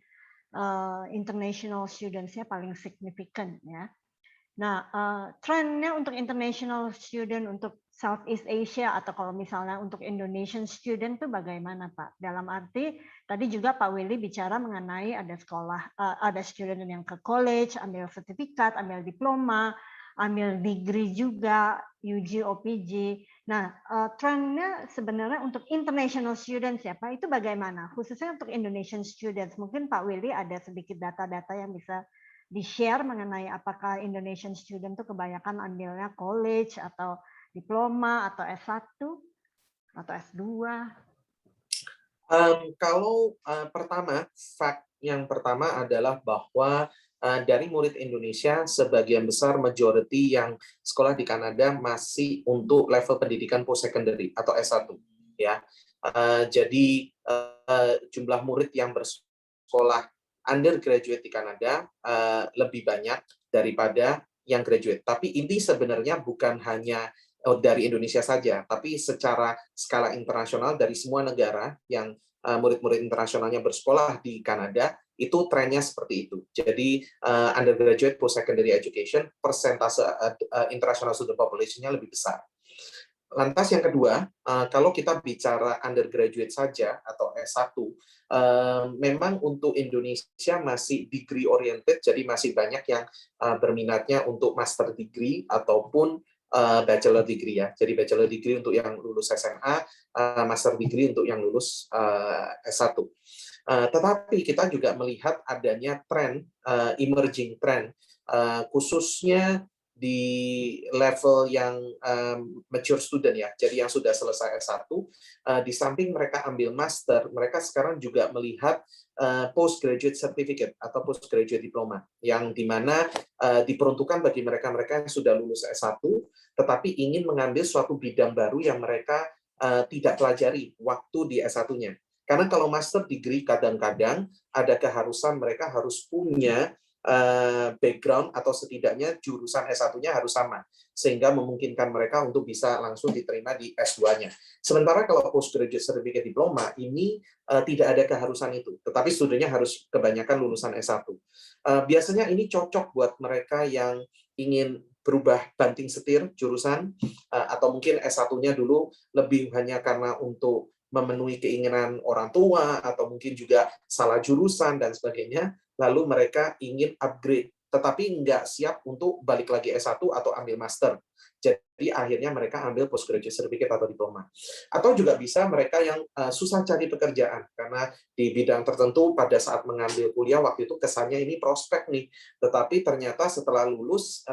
Speaker 1: international students-nya paling signifikan ya. Nah, trennya untuk international student untuk Southeast Asia atau kalau misalnya untuk Indonesian student itu bagaimana Pak? Dalam arti tadi juga Pak Willy bicara mengenai ada sekolah, ada student yang ke college, ambil sertifikat, ambil diploma, ambil degree juga, UG, OPG. Nah, trennya sebenarnya untuk international students ya Pak, itu bagaimana? Khususnya untuk Indonesian students. Mungkin Pak Willy ada sedikit data-data yang bisa di-share mengenai apakah Indonesian student itu kebanyakan ambilnya college atau diploma atau S1 atau S2?
Speaker 5: Kalau fact yang pertama adalah bahwa dari murid Indonesia, sebagian besar majority yang sekolah di Kanada masih untuk level pendidikan post-secondary atau S1. Ya. Jadi jumlah murid yang bersekolah undergraduate di Kanada lebih banyak daripada yang graduate. Tapi ini sebenarnya bukan hanya dari Indonesia saja, tapi secara skala internasional dari semua negara yang murid-murid internasionalnya bersekolah di Kanada, itu trennya seperti itu. Jadi undergraduate post-secondary education, persentase international student population-nya lebih besar. Lantas yang kedua, kalau kita bicara undergraduate saja atau S1, memang untuk Indonesia masih degree oriented, jadi masih banyak yang berminatnya untuk master degree ataupun bachelor degree ya. Jadi bachelor degree untuk yang lulus SMA, master degree untuk yang lulus S1. Tetapi kita juga melihat adanya tren, emerging trend, khususnya di level yang mature student ya, jadi yang sudah selesai S1, di samping mereka ambil master, mereka sekarang juga melihat postgraduate certificate atau postgraduate diploma, yang dimana diperuntukkan bagi mereka-mereka yang sudah lulus S1, tetapi ingin mengambil suatu bidang baru yang mereka tidak pelajari waktu di S1-nya. Karena kalau master degree kadang-kadang ada keharusan mereka harus punya background atau setidaknya jurusan S1-nya harus sama, sehingga memungkinkan mereka untuk bisa langsung diterima di S2-nya. Sementara kalau postgraduate certificate diploma, ini tidak ada keharusan itu, tetapi studinya harus kebanyakan lulusan S1. Biasanya ini cocok buat mereka yang ingin berubah banting setir jurusan, atau mungkin S1-nya dulu lebih hanya karena untuk memenuhi keinginan orang tua, atau mungkin juga salah jurusan dan sebagainya, lalu mereka ingin upgrade, tetapi nggak siap untuk balik lagi S1 atau ambil master. Jadi akhirnya mereka ambil postgraduate certificate atau diploma. Atau juga bisa mereka yang susah cari pekerjaan, karena di bidang tertentu pada saat mengambil kuliah waktu itu kesannya ini prospek nih, tetapi ternyata setelah lulus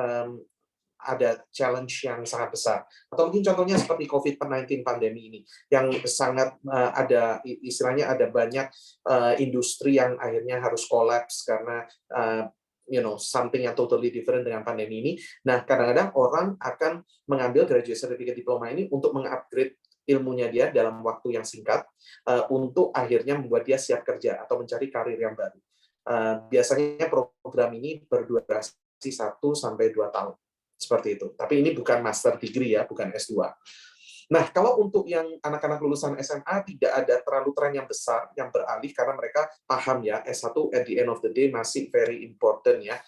Speaker 5: ada challenge yang sangat besar. Atau mungkin contohnya seperti COVID-19 pandemi ini, yang sangat ada, istilahnya ada banyak industri yang akhirnya harus collapse karena something yang totally different dengan pandemi ini. Nah, kadang-kadang orang akan mengambil graduate certificate diploma ini untuk mengupgrade ilmunya dia dalam waktu yang singkat, untuk akhirnya membuat dia siap kerja atau mencari karir yang baru. Biasanya program ini berdurasi 1 sampai 2 tahun. Seperti itu. Tapi ini bukan master degree ya, bukan S2. Nah, kalau untuk yang anak-anak lulusan SMA tidak ada terlalu tren yang besar yang beralih karena mereka paham ya, S1 at the end of the day masih very important ya.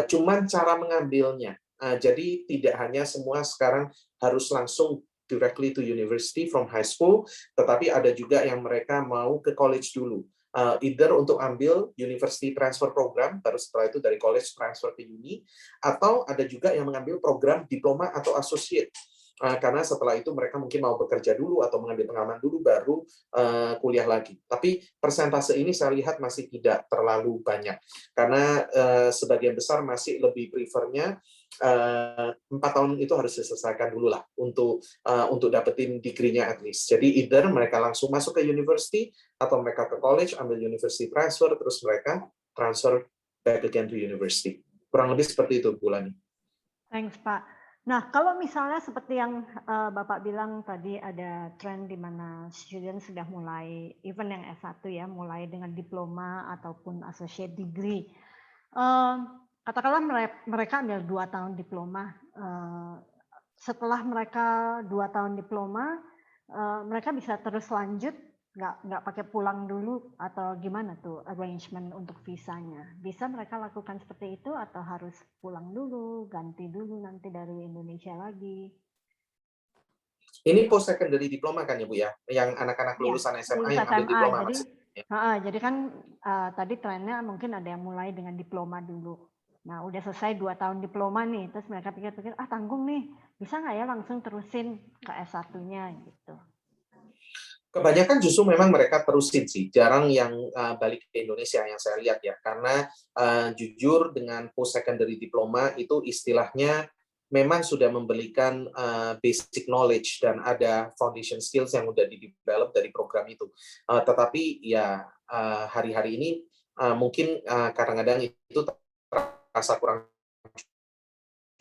Speaker 5: Cuman cara mengambilnya. Jadi tidak hanya semua sekarang harus langsung directly to university from high school, tetapi ada juga yang mereka mau ke college dulu. Either untuk ambil university transfer program, baru setelah itu dari college transfer ke uni, atau ada juga yang mengambil program diploma atau associate. karena setelah itu mereka mungkin mau bekerja dulu atau mengambil pengalaman dulu baru kuliah lagi. Tapi persentase ini saya lihat masih tidak terlalu banyak karena sebagian besar masih lebih prefernya 4 tahun itu harus diselesaikan dulu lah untuk dapetin degree-nya at least. Jadi either mereka langsung masuk ke university atau mereka ke college ambil university transfer terus mereka transfer back again to university. Kurang lebih seperti itu, Bulani.
Speaker 1: Thanks, Pak. Nah, kalau misalnya seperti yang Bapak bilang tadi ada tren di mana student sudah mulai, even yang S1 ya, mulai dengan diploma ataupun associate degree. Katakanlah mereka ambil 2 tahun diploma. Setelah mereka 2 tahun diploma, mereka bisa terus lanjut, nggak pakai pulang dulu atau gimana tuh arrangement untuk visanya? Bisa mereka lakukan seperti itu atau harus pulang dulu, ganti dulu nanti dari Indonesia lagi?
Speaker 5: Ini post secondary diploma kan ya Bu ya? Yang anak-anak lulusan SMA yang ambil diploma
Speaker 1: jadi kan tadi trennya mungkin ada yang mulai dengan diploma dulu. Nah, udah selesai 2 tahun diploma nih, terus mereka pikir-pikir, tanggung nih, bisa nggak ya langsung terusin ke S1-nya gitu.
Speaker 5: Kebanyakan justru memang mereka terusin sih, jarang yang balik ke Indonesia yang saya lihat ya, karena jujur dengan post secondary diploma itu istilahnya memang sudah memberikan basic knowledge dan ada foundation skills yang sudah di-develop dari program itu. Tetapi ya hari-hari ini mungkin kadang-kadang itu terasa kurang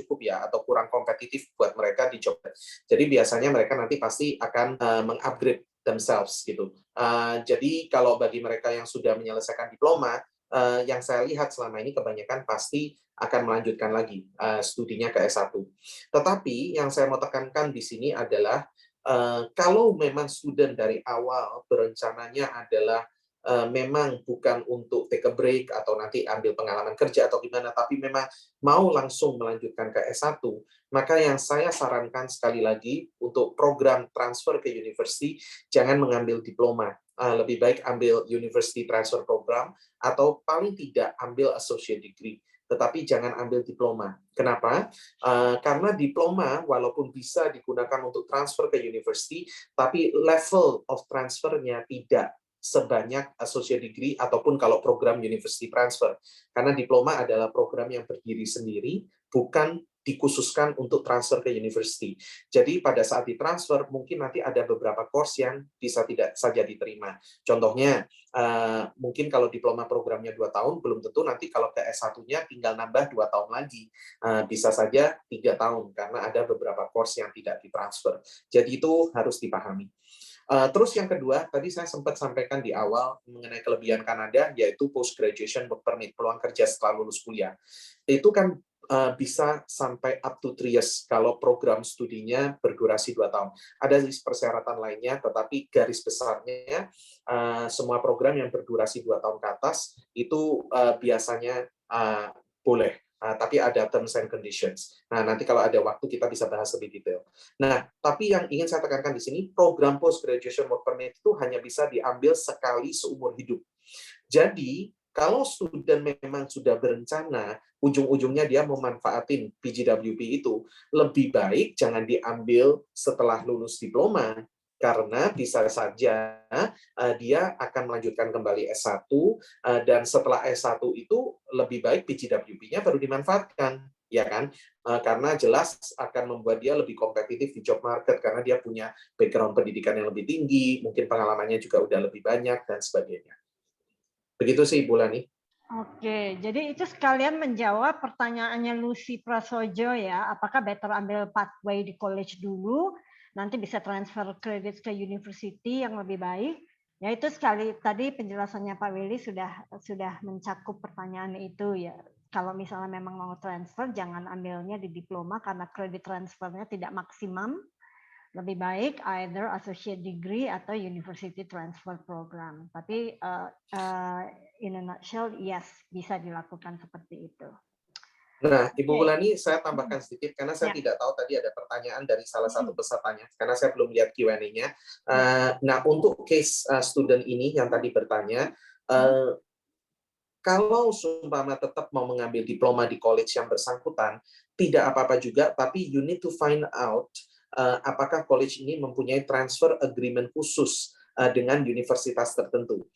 Speaker 5: cukup ya atau kurang kompetitif buat mereka di job. Jadi biasanya mereka nanti pasti akan mengupgrade themselves gitu. Jadi kalau bagi mereka yang sudah menyelesaikan diploma, yang saya lihat selama ini kebanyakan pasti akan melanjutkan lagi studinya ke S1. Tetapi yang saya mau tekankan di sini adalah kalau memang student dari awal berencananya adalah memang bukan untuk take a break atau nanti ambil pengalaman kerja atau gimana, tapi memang mau langsung melanjutkan ke S1, maka yang saya sarankan sekali lagi untuk program transfer ke university, jangan mengambil diploma. Lebih baik ambil university transfer program atau paling tidak ambil associate degree. Tetapi jangan ambil diploma. Kenapa? Karena diploma walaupun bisa digunakan untuk transfer ke university, tapi level of transfernya tidak sebanyak associate degree ataupun kalau program university transfer. Karena diploma adalah program yang berdiri sendiri, bukan dikhususkan untuk transfer ke university. Jadi pada saat ditransfer, mungkin nanti ada beberapa course yang bisa tidak saja diterima. Contohnya, mungkin kalau diploma programnya 2 tahun, belum tentu nanti kalau ke S1-nya tinggal nambah 2 tahun lagi. Bisa saja 3 tahun, karena ada beberapa course yang tidak ditransfer. Jadi itu harus dipahami. Terus yang kedua, tadi saya sempat sampaikan di awal mengenai kelebihan Kanada, yaitu post-graduation work permit, peluang kerja setelah lulus kuliah. Itu kan bisa sampai up to 3 years kalau program studinya berdurasi 2 tahun. Ada list persyaratan lainnya, tetapi garis besarnya semua program yang berdurasi 2 tahun ke atas itu biasanya boleh. Tapi ada terms and conditions. Nah, nanti kalau ada waktu kita bisa bahas lebih detail. Nah, tapi yang ingin saya tekankan di sini, program post-graduation work permit itu hanya bisa diambil sekali seumur hidup. Jadi, kalau student memang sudah berencana, ujung-ujungnya dia memanfaatin PGWP itu, lebih baik jangan diambil setelah lulus diploma, karena bisa saja dia akan melanjutkan kembali S1, dan setelah S1 itu lebih baik PGWP-nya baru dimanfaatkan, ya kan? Karena jelas akan membuat dia lebih kompetitif di job market, karena dia punya background pendidikan yang lebih tinggi, mungkin pengalamannya juga udah lebih banyak, dan sebagainya. Begitu sih, Bu Lani.
Speaker 1: Oke, jadi itu sekalian menjawab pertanyaannya Lucy Prasojo ya, apakah better ambil pathway di college dulu, nanti bisa transfer credits ke university yang lebih baik. Ya itu sekali tadi penjelasannya Pak Willy sudah mencakup pertanyaan itu ya. Kalau misalnya memang mau transfer, jangan ambilnya di diploma karena credit transfernya tidak maksimum. Lebih baik either associate degree atau university transfer program. Tapi in a nutshell, yes, bisa dilakukan seperti itu.
Speaker 5: Nah, Ibu Wulani, saya tambahkan sedikit, karena saya tidak tahu tadi ada pertanyaan dari salah satu pesertanya, karena saya belum lihat Q&A-nya. Nah, untuk case student ini yang tadi bertanya, kalau seumpama tetap mau mengambil diploma di college yang bersangkutan, tidak apa-apa juga, tapi you need to find out apakah college ini mempunyai transfer agreement khusus dengan universitas tertentu.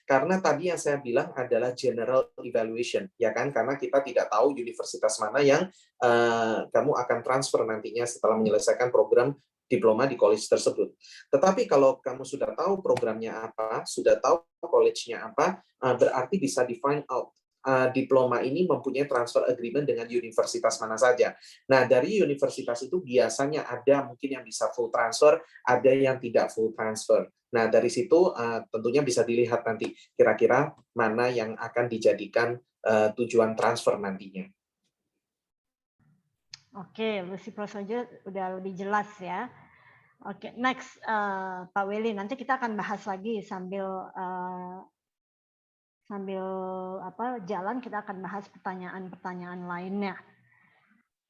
Speaker 5: Karena tadi yang saya bilang adalah general evaluation, ya kan? Karena kita tidak tahu universitas mana yang kamu akan transfer nantinya setelah menyelesaikan program diploma di college tersebut. Tetapi kalau kamu sudah tahu programnya apa, sudah tahu college-nya apa, berarti bisa di-find out diploma ini mempunyai transfer agreement dengan universitas mana saja. Nah, dari universitas itu biasanya ada mungkin yang bisa full transfer, ada yang tidak full transfer. Nah, dari situ tentunya bisa dilihat nanti kira-kira mana yang akan dijadikan tujuan transfer nantinya.
Speaker 1: Oke, Lucy Prasojo udah lebih jelas ya. Oke, next Pak Willy, nanti kita akan bahas lagi sambil jalan, kita akan bahas pertanyaan-pertanyaan lainnya.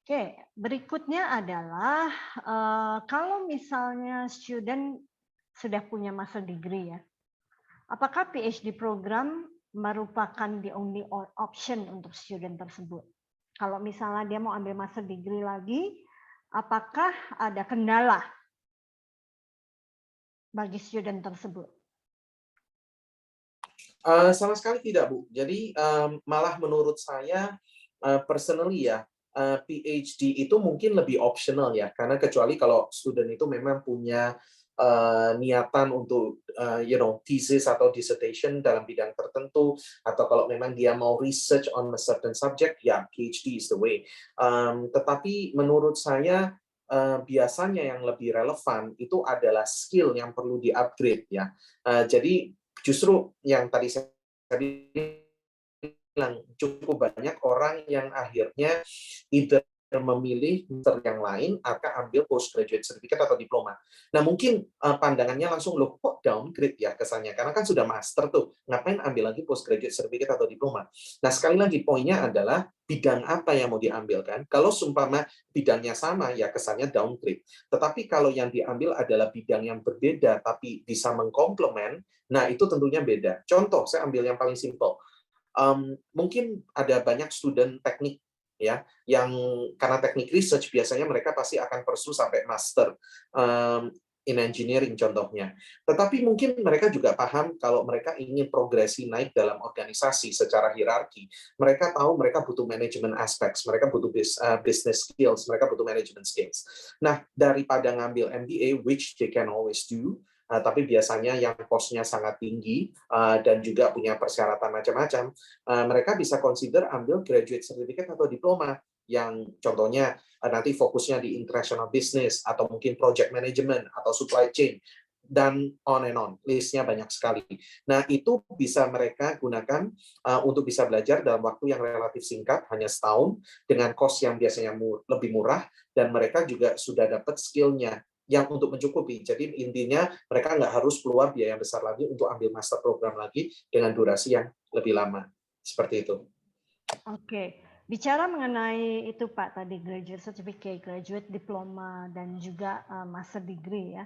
Speaker 1: Oke, berikutnya adalah kalau misalnya student sudah punya master degree ya, apakah PhD program merupakan the only option untuk student tersebut? Kalau misalnya dia mau ambil master degree lagi, apakah ada kendala bagi student tersebut?
Speaker 5: Sama sekali tidak, Bu. Jadi malah menurut saya personally ya, PhD itu mungkin lebih optional ya, karena kecuali kalau student itu memang punya niatan untuk thesis atau dissertation dalam bidang tertentu, atau kalau memang dia mau research on a certain subject, ya PhD is the way. Tetapi menurut saya biasanya yang lebih relevan itu adalah skill yang perlu di-upgrade ya. Jadi justru yang tadi saya bilang, cukup banyak orang yang akhirnya either memilih master yang lain atau ambil postgraduate certificate atau diploma. Nah, mungkin pandangannya langsung, loh kok downgrade ya kesannya, karena kan sudah master tuh, ngapain ambil lagi postgraduate certificate atau diploma. Nah, sekali lagi poinnya adalah bidang apa yang mau diambil kan. Kalau seumpama bidangnya sama, ya kesannya downgrade. Tetapi kalau yang diambil adalah bidang yang berbeda tapi bisa mengkomplement, nah itu tentunya beda. Contoh, saya ambil yang paling simpel. Mungkin ada banyak student teknik ya, yang karena teknik research biasanya mereka pasti akan pursue sampai master in engineering contohnya. Tetapi mungkin mereka juga paham kalau mereka ingin progresi naik dalam organisasi secara hierarki. Mereka tahu mereka butuh management aspects, mereka butuh business skills, mereka butuh management skills. Nah, daripada ngambil MBA, which they can always do, tapi biasanya yang cost-nya sangat tinggi dan juga punya persyaratan macam-macam, mereka bisa consider ambil graduate certificate atau diploma yang contohnya nanti fokusnya di international business atau mungkin project management atau supply chain dan on and on, listnya banyak sekali. Nah, itu bisa mereka gunakan untuk bisa belajar dalam waktu yang relatif singkat, hanya setahun, dengan cost yang biasanya lebih murah, dan mereka juga sudah dapat skill-nya yang untuk mencukupi. Jadi intinya mereka nggak harus keluar biaya yang besar lagi untuk ambil master program lagi dengan durasi yang lebih lama. Seperti itu.
Speaker 1: Oke, bicara mengenai itu Pak tadi graduate certificate, graduate diploma, dan juga master degree ya.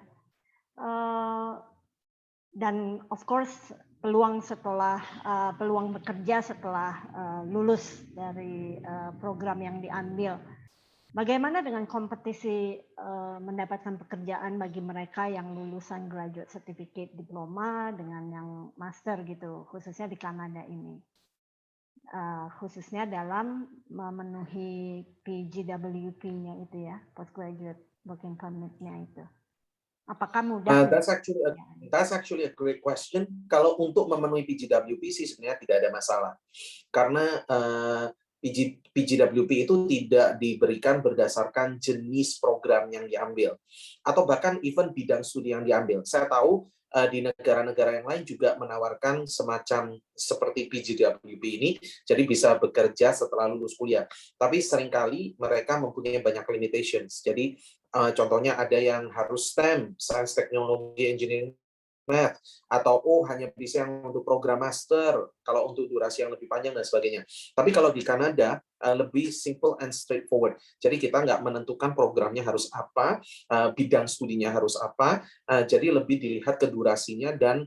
Speaker 1: Dan of course peluang bekerja setelah lulus dari program yang diambil. Bagaimana dengan kompetisi mendapatkan pekerjaan bagi mereka yang lulusan graduate certificate diploma dengan yang master gitu, khususnya di Kanada ini, khususnya dalam memenuhi PGWP-nya itu ya, postgraduate working permit-nya itu. Apakah mudah?
Speaker 5: That's actually a great question. Kalau untuk memenuhi PGWP sih sebenarnya tidak ada masalah, karena PGWP itu tidak diberikan berdasarkan jenis program yang diambil, atau bahkan even bidang studi yang diambil. Saya tahu di negara-negara yang lain juga menawarkan semacam seperti PGWP ini, jadi bisa bekerja setelah lulus kuliah. Tapi seringkali mereka mempunyai banyak limitations. Jadi contohnya ada yang harus STEM, Science, Technology, Engineering, Math, atau hanya bisa yang untuk program master, kalau untuk durasi yang lebih panjang dan sebagainya. Tapi kalau di Kanada lebih simple and straightforward. Jadi kita nggak menentukan programnya harus apa, bidang studinya harus apa, jadi lebih dilihat ke durasinya dan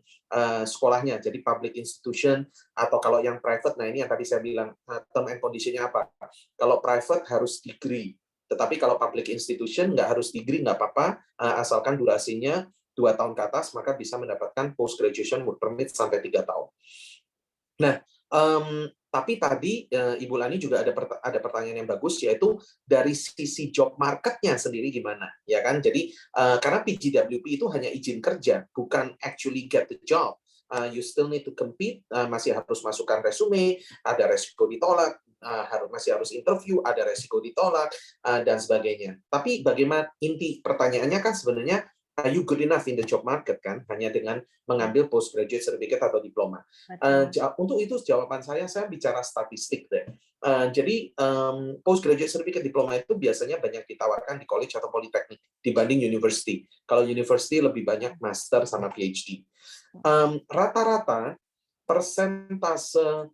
Speaker 5: sekolahnya. Jadi public institution atau kalau yang private, nah ini yang tadi saya bilang term and condition-nya apa. Kalau private harus degree. Tetapi kalau public institution nggak harus degree, nggak apa-apa, asalkan durasinya 2 tahun ke atas, maka bisa mendapatkan post graduation work permit sampai 3 tahun. Nah, tapi tadi Ibu Lani juga ada pertanyaan yang bagus, yaitu dari sisi job market-nya sendiri gimana, ya kan? Jadi karena PGWP itu hanya izin kerja, bukan actually get the job. You still need to compete, masih harus masukkan resume, ada resiko ditolak, masih harus interview, ada resiko ditolak, dan sebagainya. Tapi bagaimana, inti pertanyaannya kan sebenarnya, are you good enough in the job market, kan? Hanya dengan mengambil postgraduate certificate atau diploma. Untuk itu jawaban saya bicara statistik deh. Jadi postgraduate certificate diploma itu biasanya banyak ditawarkan di college atau politeknik dibanding university. Kalau university lebih banyak master sama PhD. Rata-rata persentase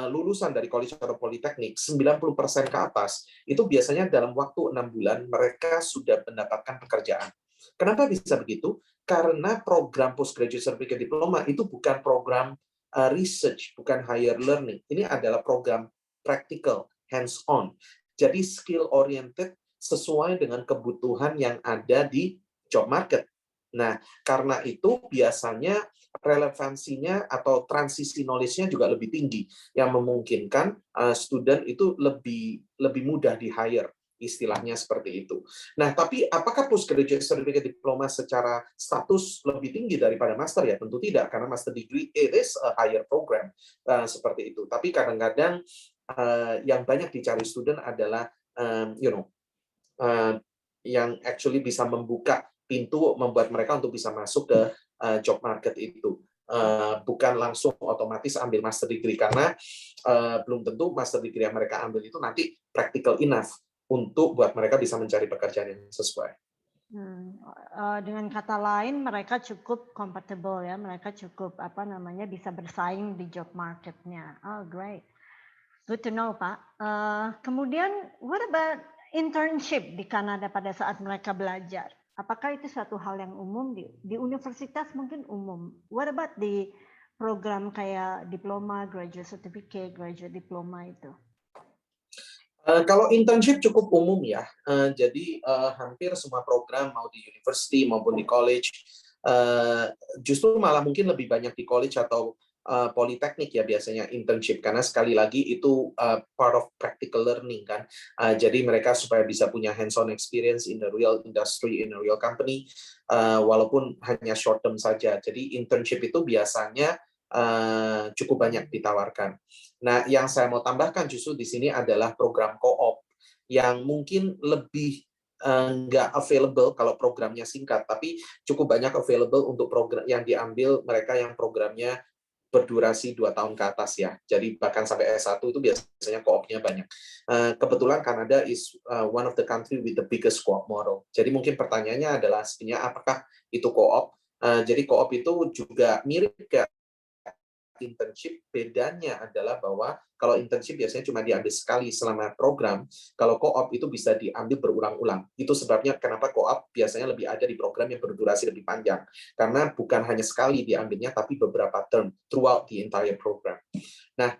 Speaker 5: lulusan dari college atau politeknik 90% ke atas itu biasanya dalam waktu 6 bulan mereka sudah mendapatkan pekerjaan. Kenapa bisa begitu? Karena program postgraduate certificate diploma itu bukan program research, bukan higher learning. Ini adalah program practical, hands-on. Jadi skill oriented sesuai dengan kebutuhan yang ada di job market. Nah, karena itu biasanya relevansinya atau transisi knowledge-nya juga lebih tinggi, yang memungkinkan student itu lebih mudah di-hire. Istilahnya seperti itu. Nah, tapi apakah postgraduate certificate diploma secara status lebih tinggi daripada master? Ya, tentu tidak, karena master degree it is a higher program, seperti itu. Tapi kadang-kadang yang banyak dicari student adalah yang actually bisa membuka pintu, membuat mereka untuk bisa masuk ke job market itu. Bukan langsung otomatis ambil master degree, karena belum tentu master degree yang mereka ambil itu nanti practical enough untuk buat mereka bisa mencari pekerjaan yang sesuai.
Speaker 1: Dengan kata lain, mereka cukup compatible ya, mereka cukup bisa bersaing di job marketnya. Oh, great, good to know, Pak. Kemudian, what about internship di Kanada pada saat mereka belajar? Apakah itu suatu hal yang umum di universitas mungkin umum? What about di program kayak diploma, graduate certificate, graduate diploma itu?
Speaker 5: Kalau internship cukup umum ya, jadi hampir semua program mau di university maupun di college, justru malah mungkin lebih banyak di college atau politeknik ya biasanya internship, karena sekali lagi itu part of practical learning kan, jadi mereka supaya bisa punya hands-on experience in the real industry, in a real company, walaupun hanya short term saja. Jadi internship itu biasanya cukup banyak ditawarkan. Nah, yang saya mau tambahkan justru di sini adalah program co-op yang mungkin lebih nggak available kalau programnya singkat, tapi cukup banyak available untuk program yang diambil mereka yang programnya berdurasi 2 tahun ke atas ya. Jadi bahkan sampai S1 itu biasanya co-op-nya banyak. Kebetulan Kanada is one of the country with the biggest co-op model. Jadi mungkin pertanyaannya adalah sebenarnya apakah itu co-op? Jadi co-op itu juga mirip kayak internship, bedanya adalah bahwa kalau internship biasanya cuma diambil sekali selama program, kalau co-op itu bisa diambil berulang-ulang. Itu sebabnya kenapa co-op biasanya lebih ada di program yang berdurasi lebih panjang, karena bukan hanya sekali diambilnya, tapi beberapa term throughout the entire program. Nah,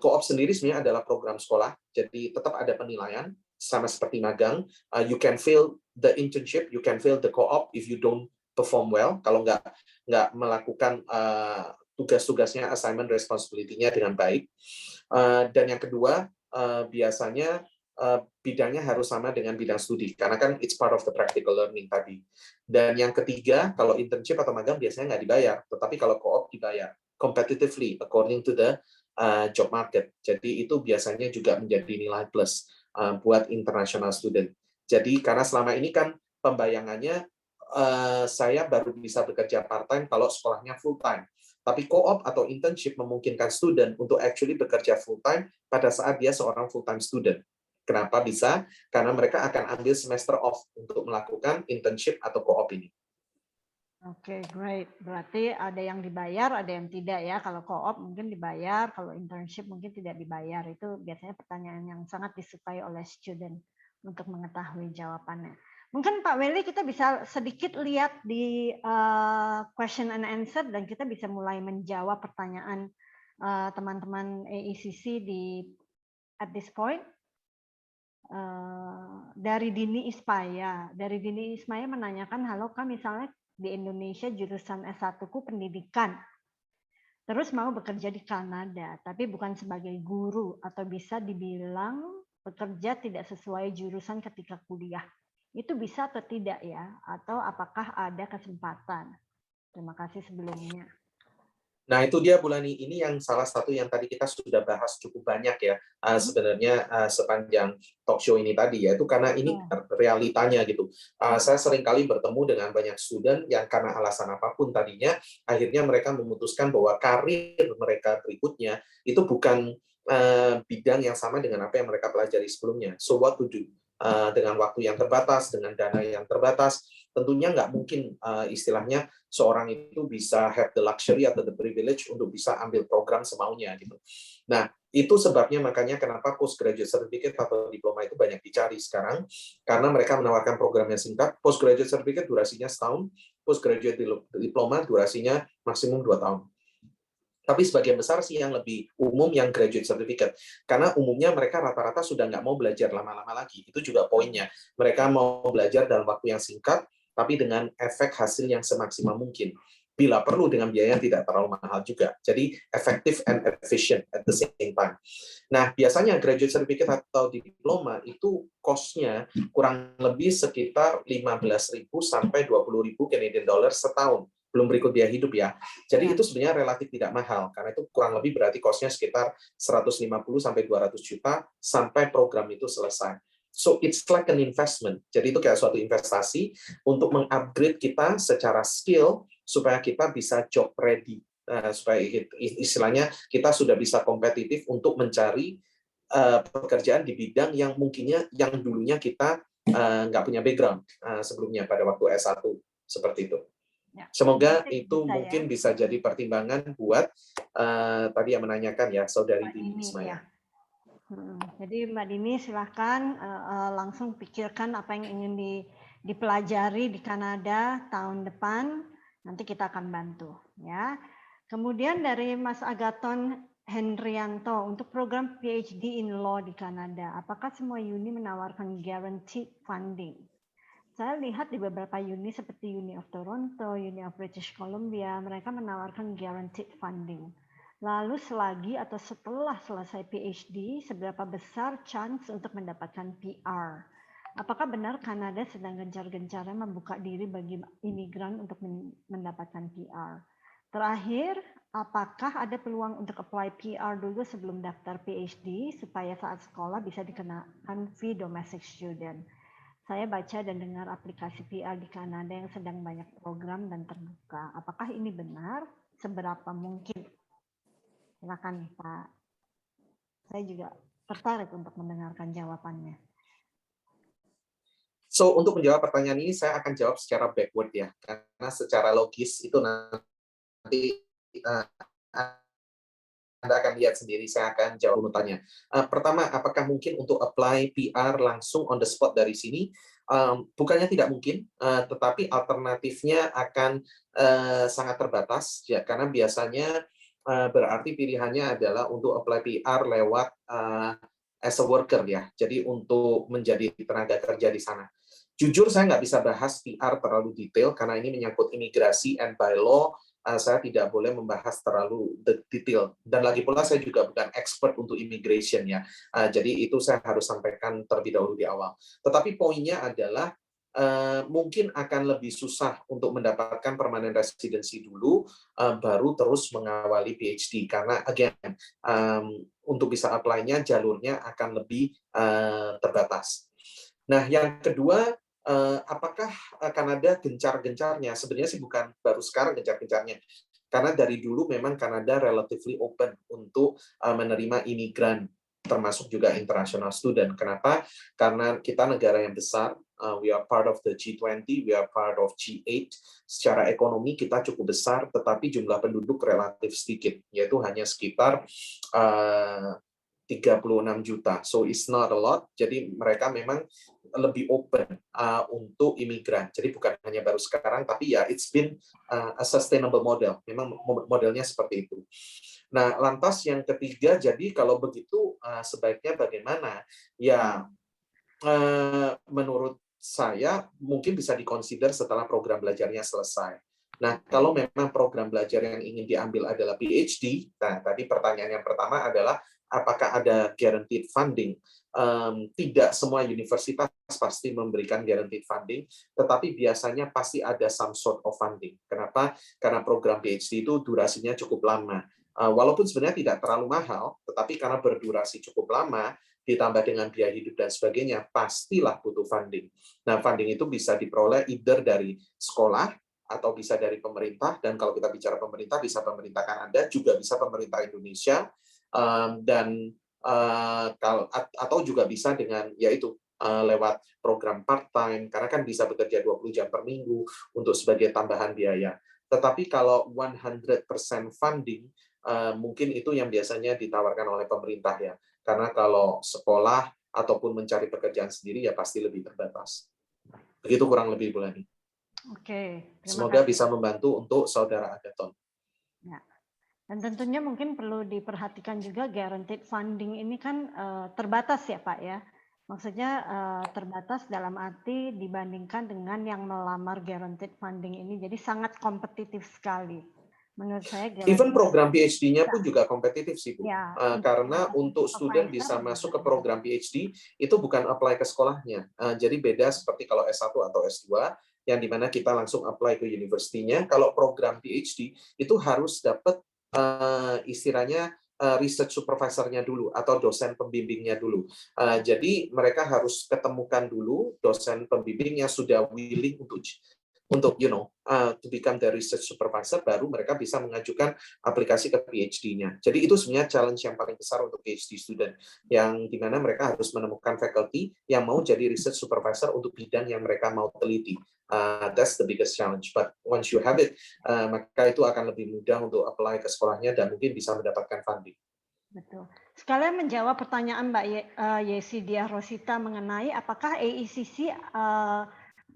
Speaker 5: co-op sendiri sebenarnya adalah program sekolah, jadi tetap ada penilaian, sama seperti magang. You can fail the internship, you can fail the co-op if you don't perform well, kalau nggak melakukan tugas-tugasnya, assignment responsibility-nya dengan baik. Dan yang kedua, biasanya bidangnya harus sama dengan bidang studi, karena kan it's part of the practical learning tadi. Dan yang ketiga, kalau internship atau magang biasanya nggak dibayar, tetapi kalau co-op dibayar competitively according to the job market. Jadi itu biasanya juga menjadi nilai plus buat international student. Jadi karena selama ini kan pembayangannya saya baru bisa bekerja part-time kalau sekolahnya full-time. Tapi co-op atau internship memungkinkan student untuk actually bekerja full-time pada saat dia seorang full-time student. Kenapa bisa? Karena mereka akan ambil semester off untuk melakukan internship atau co-op ini.
Speaker 1: Oke, great. Berarti ada yang dibayar, ada yang tidak ya. Kalau co-op mungkin dibayar, kalau internship mungkin tidak dibayar. Itu biasanya pertanyaan yang sangat disukai oleh student untuk mengetahui jawabannya. Mungkin Pak Welly kita bisa sedikit lihat di question and answer dan kita bisa mulai menjawab pertanyaan teman-teman AECC at this point. dari Dini Ismaya. Dari Dini Ismaya menanyakan, halo Kak, misalnya di Indonesia jurusan S1-ku pendidikan, terus mau bekerja di Kanada, tapi bukan sebagai guru atau bisa dibilang bekerja tidak sesuai jurusan ketika kuliah. Itu bisa atau tidak ya? Atau apakah ada kesempatan? Terima kasih sebelumnya.
Speaker 5: Nah, itu dia Bulani, ini yang salah satu yang tadi kita sudah bahas cukup banyak ya, sebenarnya sepanjang talk show ini tadi, yaitu karena ini realitanya gitu. Saya sering kali bertemu dengan banyak student yang karena alasan apapun tadinya, akhirnya mereka memutuskan bahwa karir mereka berikutnya itu bukan bidang yang sama dengan apa yang mereka pelajari sebelumnya. So what to do? Dengan waktu yang terbatas, dengan dana yang terbatas, tentunya nggak mungkin istilahnya seorang itu bisa have the luxury atau the privilege untuk bisa ambil program semaunya gitu. Nah, itu sebabnya makanya kenapa postgraduate certificate atau diploma itu banyak dicari sekarang, karena mereka menawarkan program yang singkat. Postgraduate certificate durasinya setahun, postgraduate diploma durasinya maksimum 2 tahun. Tapi sebagian besar sih yang lebih umum yang graduate certificate. Karena umumnya mereka rata-rata sudah nggak mau belajar lama-lama lagi. Itu juga poinnya. Mereka mau belajar dalam waktu yang singkat, tapi dengan efek hasil yang semaksimal mungkin. Bila perlu dengan biaya yang tidak terlalu mahal juga. Jadi effective and efficient at the same time. Nah, biasanya graduate certificate atau diploma itu cost-nya kurang lebih sekitar 15.000 sampai 20.000 Canadian dollar setahun. Belum berikut biaya hidup ya. Jadi itu sebenarnya relatif tidak mahal, karena itu kurang lebih berarti cost-nya sekitar 150 sampai 200 juta sampai program itu selesai. So it's like an investment. Jadi itu kayak suatu investasi untuk mengupgrade kita secara skill supaya kita bisa job ready. Supaya istilahnya kita sudah bisa kompetitif untuk mencari pekerjaan di bidang yang mungkinnya yang dulunya kita nggak punya background sebelumnya pada waktu S1 seperti itu. Semoga itu mungkin bisa jadi pertimbangan buat tadi yang menanyakan ya, Saudari Dini Ismaya.
Speaker 1: Jadi Mbak Dini silahkan langsung pikirkan apa yang ingin dipelajari di Kanada tahun depan, nanti kita akan bantu ya. Kemudian dari Mas Agaton Hendrianto, untuk program PhD in Law di Kanada, apakah semua uni menawarkan guaranteed funding? Saya lihat di beberapa uni seperti Uni of Toronto, Uni of British Columbia, mereka menawarkan guaranteed funding. Lalu selagi atau setelah selesai PhD, seberapa besar chance untuk mendapatkan PR? Apakah benar Kanada sedang gencar-gencarnya membuka diri bagi imigran untuk mendapatkan PR? Terakhir, apakah ada peluang untuk apply PR dulu sebelum daftar PhD supaya saat sekolah bisa dikenakan fee domestic student? Saya baca dan dengar aplikasi PR di Kanada yang sedang banyak program dan terbuka. Apakah ini benar? Seberapa mungkin? Silakan Pak. Saya juga tertarik untuk mendengarkan jawabannya.
Speaker 5: So, untuk menjawab pertanyaan ini, saya akan jawab secara backward ya. Karena secara logis itu nanti Anda akan lihat sendiri, saya akan jawab urutannya. Pertama, apakah mungkin untuk apply PR langsung on the spot dari sini? Bukannya tidak mungkin, tetapi alternatifnya akan sangat terbatas, ya, karena biasanya berarti pilihannya adalah untuk apply PR lewat as a worker ya, jadi untuk menjadi tenaga kerja di sana. Jujur saya nggak bisa bahas PR terlalu detail karena ini menyangkut imigrasi and by law. Saya tidak boleh membahas terlalu detail. Dan lagi pula saya juga bukan expert untuk immigration ya. Jadi itu saya harus sampaikan terlebih dahulu di awal. Tetapi poinnya adalah mungkin akan lebih susah untuk mendapatkan permanent residency dulu, baru terus mengawali PhD. Karena again, untuk bisa apply-nya jalurnya akan lebih terbatas. Nah, yang kedua, apakah Kanada gencar-gencarnya? Sebenarnya sih bukan baru sekarang gencar-gencarnya. Karena dari dulu memang Kanada relatively open untuk menerima imigran, termasuk juga international student. Kenapa? Karena kita negara yang besar, we are part of the G20, we are part of G8. Secara ekonomi kita cukup besar, tetapi jumlah penduduk relatif sedikit, yaitu hanya sekitar 36 juta. So it's not a lot. Jadi mereka memang lebih open untuk imigran. Jadi bukan hanya baru sekarang, tapi ya it's been a sustainable model. Memang modelnya seperti itu. Nah, lantas yang ketiga, jadi kalau begitu sebaiknya bagaimana? Ya, menurut saya mungkin bisa dikonsider setelah program belajarnya selesai. Nah, kalau memang program belajar yang ingin diambil adalah PhD, nah tadi pertanyaan yang pertama adalah apakah ada guaranteed funding? Tidak semua universitas pasti memberikan guaranteed funding, tetapi biasanya pasti ada some sort of funding. Kenapa? Karena program PhD itu durasinya cukup lama. Walaupun sebenarnya tidak terlalu mahal, tetapi karena berdurasi cukup lama, ditambah dengan biaya hidup dan sebagainya, pastilah butuh funding. Nah, funding itu bisa diperoleh either dari sekolah, atau bisa dari pemerintah, dan kalau kita bicara pemerintah, bisa pemerintah Kanada, juga bisa pemerintah Indonesia, dan atau juga bisa dengan yaitu lewat program part-time, karena kan bisa bekerja 20 jam per minggu untuk sebagai tambahan biaya. Tetapi kalau 100% funding, mungkin itu yang biasanya ditawarkan oleh pemerintah ya, karena kalau sekolah ataupun mencari pekerjaan sendiri ya pasti lebih terbatas. Begitu kurang lebih Bu Lani.
Speaker 1: Oke, terima
Speaker 5: Semoga
Speaker 1: kasih.
Speaker 5: bisa membantu untuk Saudara Agaton.
Speaker 1: Ya. Dan tentunya mungkin perlu diperhatikan juga guaranteed funding ini kan terbatas ya Pak ya. Maksudnya terbatas dalam arti dibandingkan dengan yang melamar guaranteed funding ini. Jadi sangat kompetitif sekali. Menurut saya
Speaker 5: Even program PhD-nya pun juga kompetitif sih Bu.
Speaker 1: ya,
Speaker 5: Karena untuk student bisa masuk ke program PhD itu bukan apply ke sekolahnya. Jadi beda seperti kalau S1 atau S2 yang dimana kita langsung apply ke university-nya. Kalau program PhD itu harus dapat istilahnya research supervisor-nya dulu atau dosen pembimbingnya dulu. Jadi mereka harus ketemukan dulu dosen pembimbing yang sudah willing untuk to become the research supervisor, baru mereka bisa mengajukan aplikasi ke PhD-nya. Jadi itu sebenarnya challenge yang paling besar untuk PhD student, yang dimana mereka harus menemukan faculty yang mau jadi research supervisor untuk bidang yang mereka mau teliti. That's the biggest challenge. But once you have it, maka itu akan lebih mudah untuk apply ke sekolahnya dan mungkin bisa mendapatkan funding.
Speaker 1: Betul. Sekalian menjawab pertanyaan Mbak Yesi Diah Rosita mengenai apakah AECC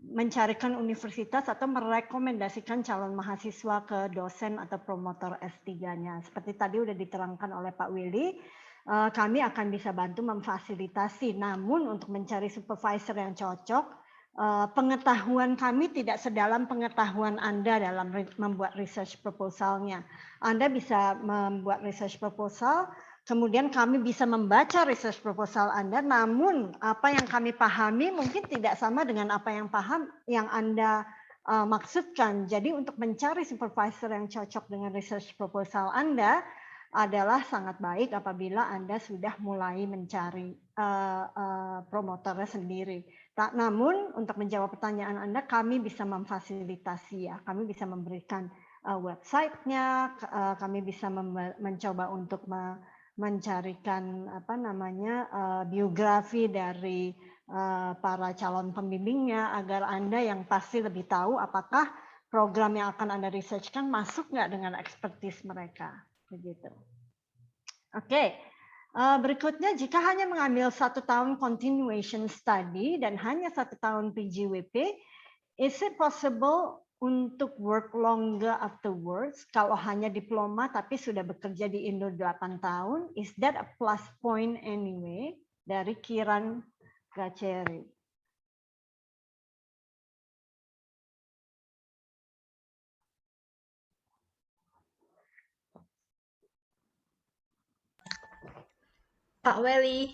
Speaker 1: mencarikan universitas atau merekomendasikan calon mahasiswa ke dosen atau promotor S3-nya. Seperti tadi sudah diterangkan oleh Pak Willy, kami akan bisa bantu memfasilitasi. Namun untuk mencari supervisor yang cocok, pengetahuan kami tidak sedalam pengetahuan Anda dalam membuat research proposalnya. Anda bisa membuat research proposal, kemudian kami bisa membaca research proposal Anda, namun apa yang kami pahami mungkin tidak sama dengan apa yang Anda maksudkan. Jadi untuk mencari supervisor yang cocok dengan research proposal Anda adalah sangat baik apabila Anda sudah mulai mencari promotornya sendiri. Namun untuk menjawab pertanyaan Anda, kami bisa memfasilitasi ya, kami bisa memberikan website-nya, kami bisa mencoba untuk mencarikan biografi dari para calon pembimbingnya agar Anda yang pasti lebih tahu apakah program yang akan Anda researchkan masuk nggak dengan expertise mereka. Begitu. Oke. Berikutnya, jika hanya mengambil 1 tahun continuation study dan hanya 1 tahun PGWP, is it possible untuk work longer afterwards? Kalau hanya diploma tapi sudah bekerja di Indo 8 tahun, is that a plus point anyway? Dari Kiran Gaceri.
Speaker 2: Pak Welly.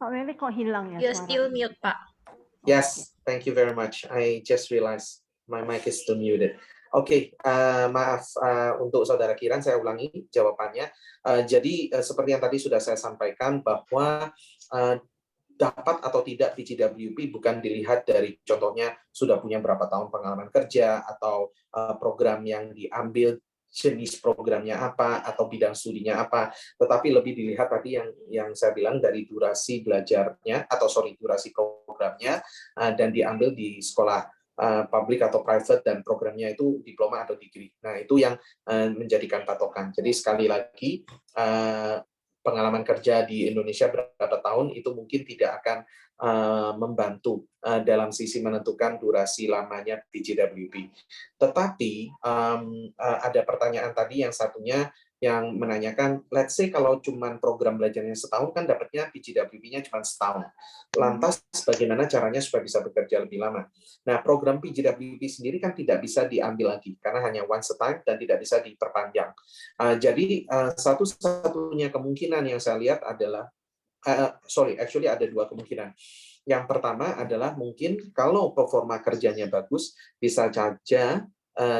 Speaker 1: Pak Welly kok hilang ya
Speaker 2: You're
Speaker 1: suara?
Speaker 2: still mute, Pak.
Speaker 5: Yes, thank you very much. I just realized my mic is still muted. Oke, maaf untuk Saudara Kiran, saya ulangi jawabannya. Jadi seperti yang tadi sudah saya sampaikan bahwa dapat atau tidak PGWP bukan dilihat dari contohnya sudah punya berapa tahun pengalaman kerja atau program yang diambil jenis programnya apa atau bidang studinya apa, tetapi lebih dilihat tadi yang saya bilang dari durasi belajarnya atau durasi programnya dan diambil di sekolah public atau private dan programnya itu diploma atau degree. Nah, itu yang menjadikan patokan. Jadi sekali lagi pengalaman kerja di Indonesia berapa tahun itu mungkin tidak akan membantu dalam sisi menentukan durasi lamanya PGWP. Tetapi ada pertanyaan tadi yang satunya yang menanyakan, let's say kalau cuma program belajarnya setahun kan dapatnya PGWP-nya cuma setahun. Lantas bagaimana caranya supaya bisa bekerja lebih lama? Nah, program PGWP sendiri kan tidak bisa diambil lagi karena hanya once a time dan tidak bisa diperpanjang. Jadi satu-satunya kemungkinan yang saya lihat adalah actually ada dua kemungkinan. Yang pertama adalah mungkin kalau performa kerjanya bagus, bisa saja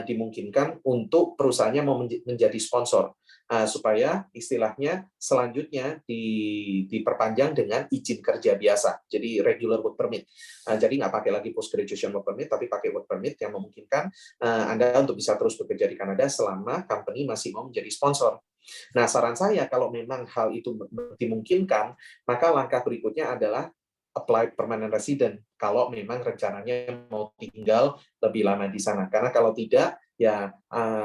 Speaker 5: dimungkinkan untuk perusahaannya mau menjadi sponsor supaya istilahnya selanjutnya diperpanjang dengan izin kerja biasa, jadi regular work permit. Jadi nggak pakai lagi post graduation work permit, tapi pakai work permit yang memungkinkan Anda untuk bisa terus bekerja di Kanada selama company masih mau menjadi sponsor. Nah, saran saya kalau memang hal itu dimungkinkan, maka langkah berikutnya adalah apply permanent resident kalau memang rencananya mau tinggal lebih lama di sana. Karena kalau tidak, ya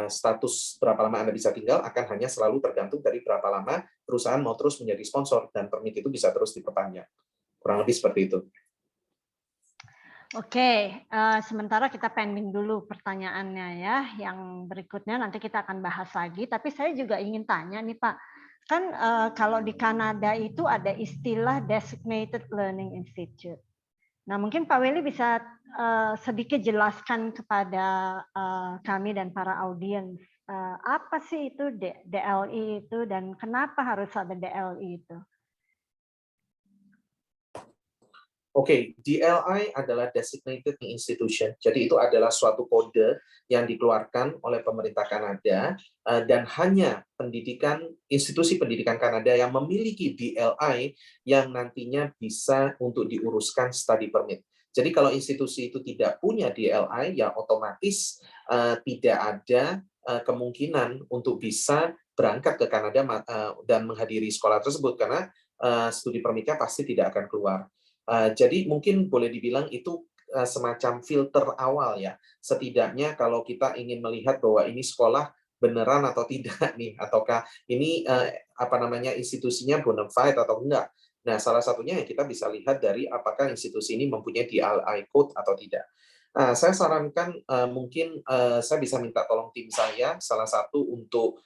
Speaker 5: status berapa lama Anda bisa tinggal akan hanya selalu tergantung dari berapa lama perusahaan mau terus menjadi sponsor dan permit itu bisa terus diperpanjang. Kurang lebih seperti itu.
Speaker 1: Oke, sementara kita pending dulu pertanyaannya ya. Yang berikutnya nanti kita akan bahas lagi. Tapi saya juga ingin tanya nih Pak, kan kalau di Kanada itu ada istilah Designated Learning Institute. Nah mungkin Pak Welly bisa sedikit jelaskan kepada kami dan para audiens apa sih itu DLI itu dan kenapa harus ada DLI itu?
Speaker 5: Oke, DLI adalah Designated Institution. Jadi itu adalah suatu kode yang dikeluarkan oleh pemerintah Kanada dan hanya institusi pendidikan Kanada yang memiliki DLI yang nantinya bisa untuk diuruskan study permit. Jadi kalau institusi itu tidak punya DLI, ya otomatis tidak ada kemungkinan untuk bisa berangkat ke Kanada dan menghadiri sekolah tersebut karena studi permitnya pasti tidak akan keluar. Jadi mungkin boleh dibilang itu semacam filter awal ya. Setidaknya kalau kita ingin melihat bahwa ini sekolah beneran atau tidak nih, ataukah ini institusinya bona fide atau enggak. Nah, salah satunya yang kita bisa lihat dari apakah institusi ini mempunyai DLI code atau tidak. Saya sarankan mungkin saya bisa minta tolong tim saya salah satu untuk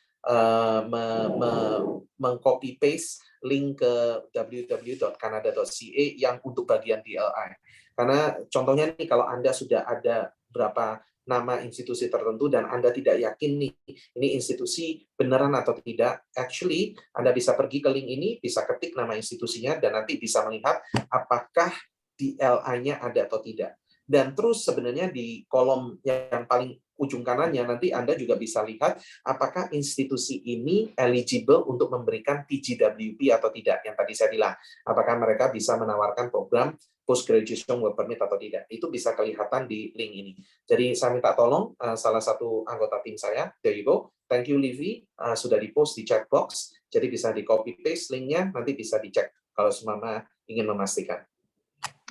Speaker 5: meng-copy paste link ke www.canada.ca yang untuk bagian DLI. Karena contohnya nih kalau Anda sudah ada berapa nama institusi tertentu dan Anda tidak yakin nih ini institusi beneran atau tidak, actually Anda bisa pergi ke link ini, bisa ketik nama institusinya dan nanti bisa melihat apakah DLI-nya ada atau tidak. Dan terus sebenarnya di kolom yang paling ujung kanannya nanti Anda juga bisa lihat apakah institusi ini eligible untuk memberikan PGWP atau tidak. Yang tadi saya bilang, apakah mereka bisa menawarkan program post graduation work permit atau tidak. Itu bisa kelihatan di link ini. Jadi saya minta tolong salah satu anggota tim saya, there you go. Thank you Livy, sudah di-post di chat box. Jadi bisa di copy paste linknya, nanti bisa dicek kalau semua ingin memastikan.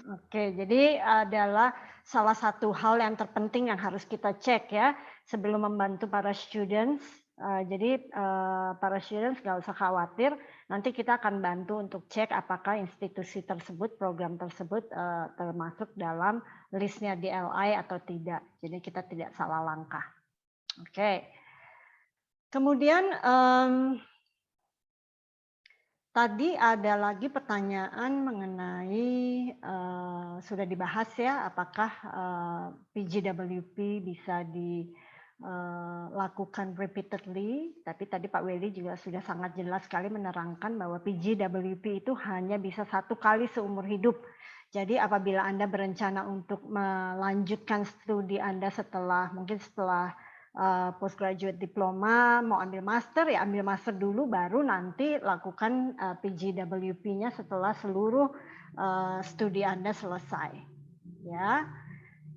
Speaker 1: Oke, jadi adalah salah satu hal yang terpenting yang harus kita cek ya sebelum membantu para students. Jadi para students nggak usah khawatir, nanti kita akan bantu untuk cek apakah institusi tersebut, program tersebut termasuk dalam listnya DLI atau tidak. Jadi kita tidak salah langkah. Oke. Kemudian tadi ada lagi pertanyaan mengenai sudah dibahas ya, apakah PGWP bisa dilakukan repeatedly. Tapi tadi Pak Welly juga sudah sangat jelas sekali menerangkan bahwa PGWP itu hanya bisa 1 kali seumur hidup. Jadi apabila Anda berencana untuk melanjutkan studi Anda setelah postgraduate diploma, mau ambil master ya ambil master dulu baru nanti lakukan PGWP-nya setelah seluruh studi Anda selesai. Ya.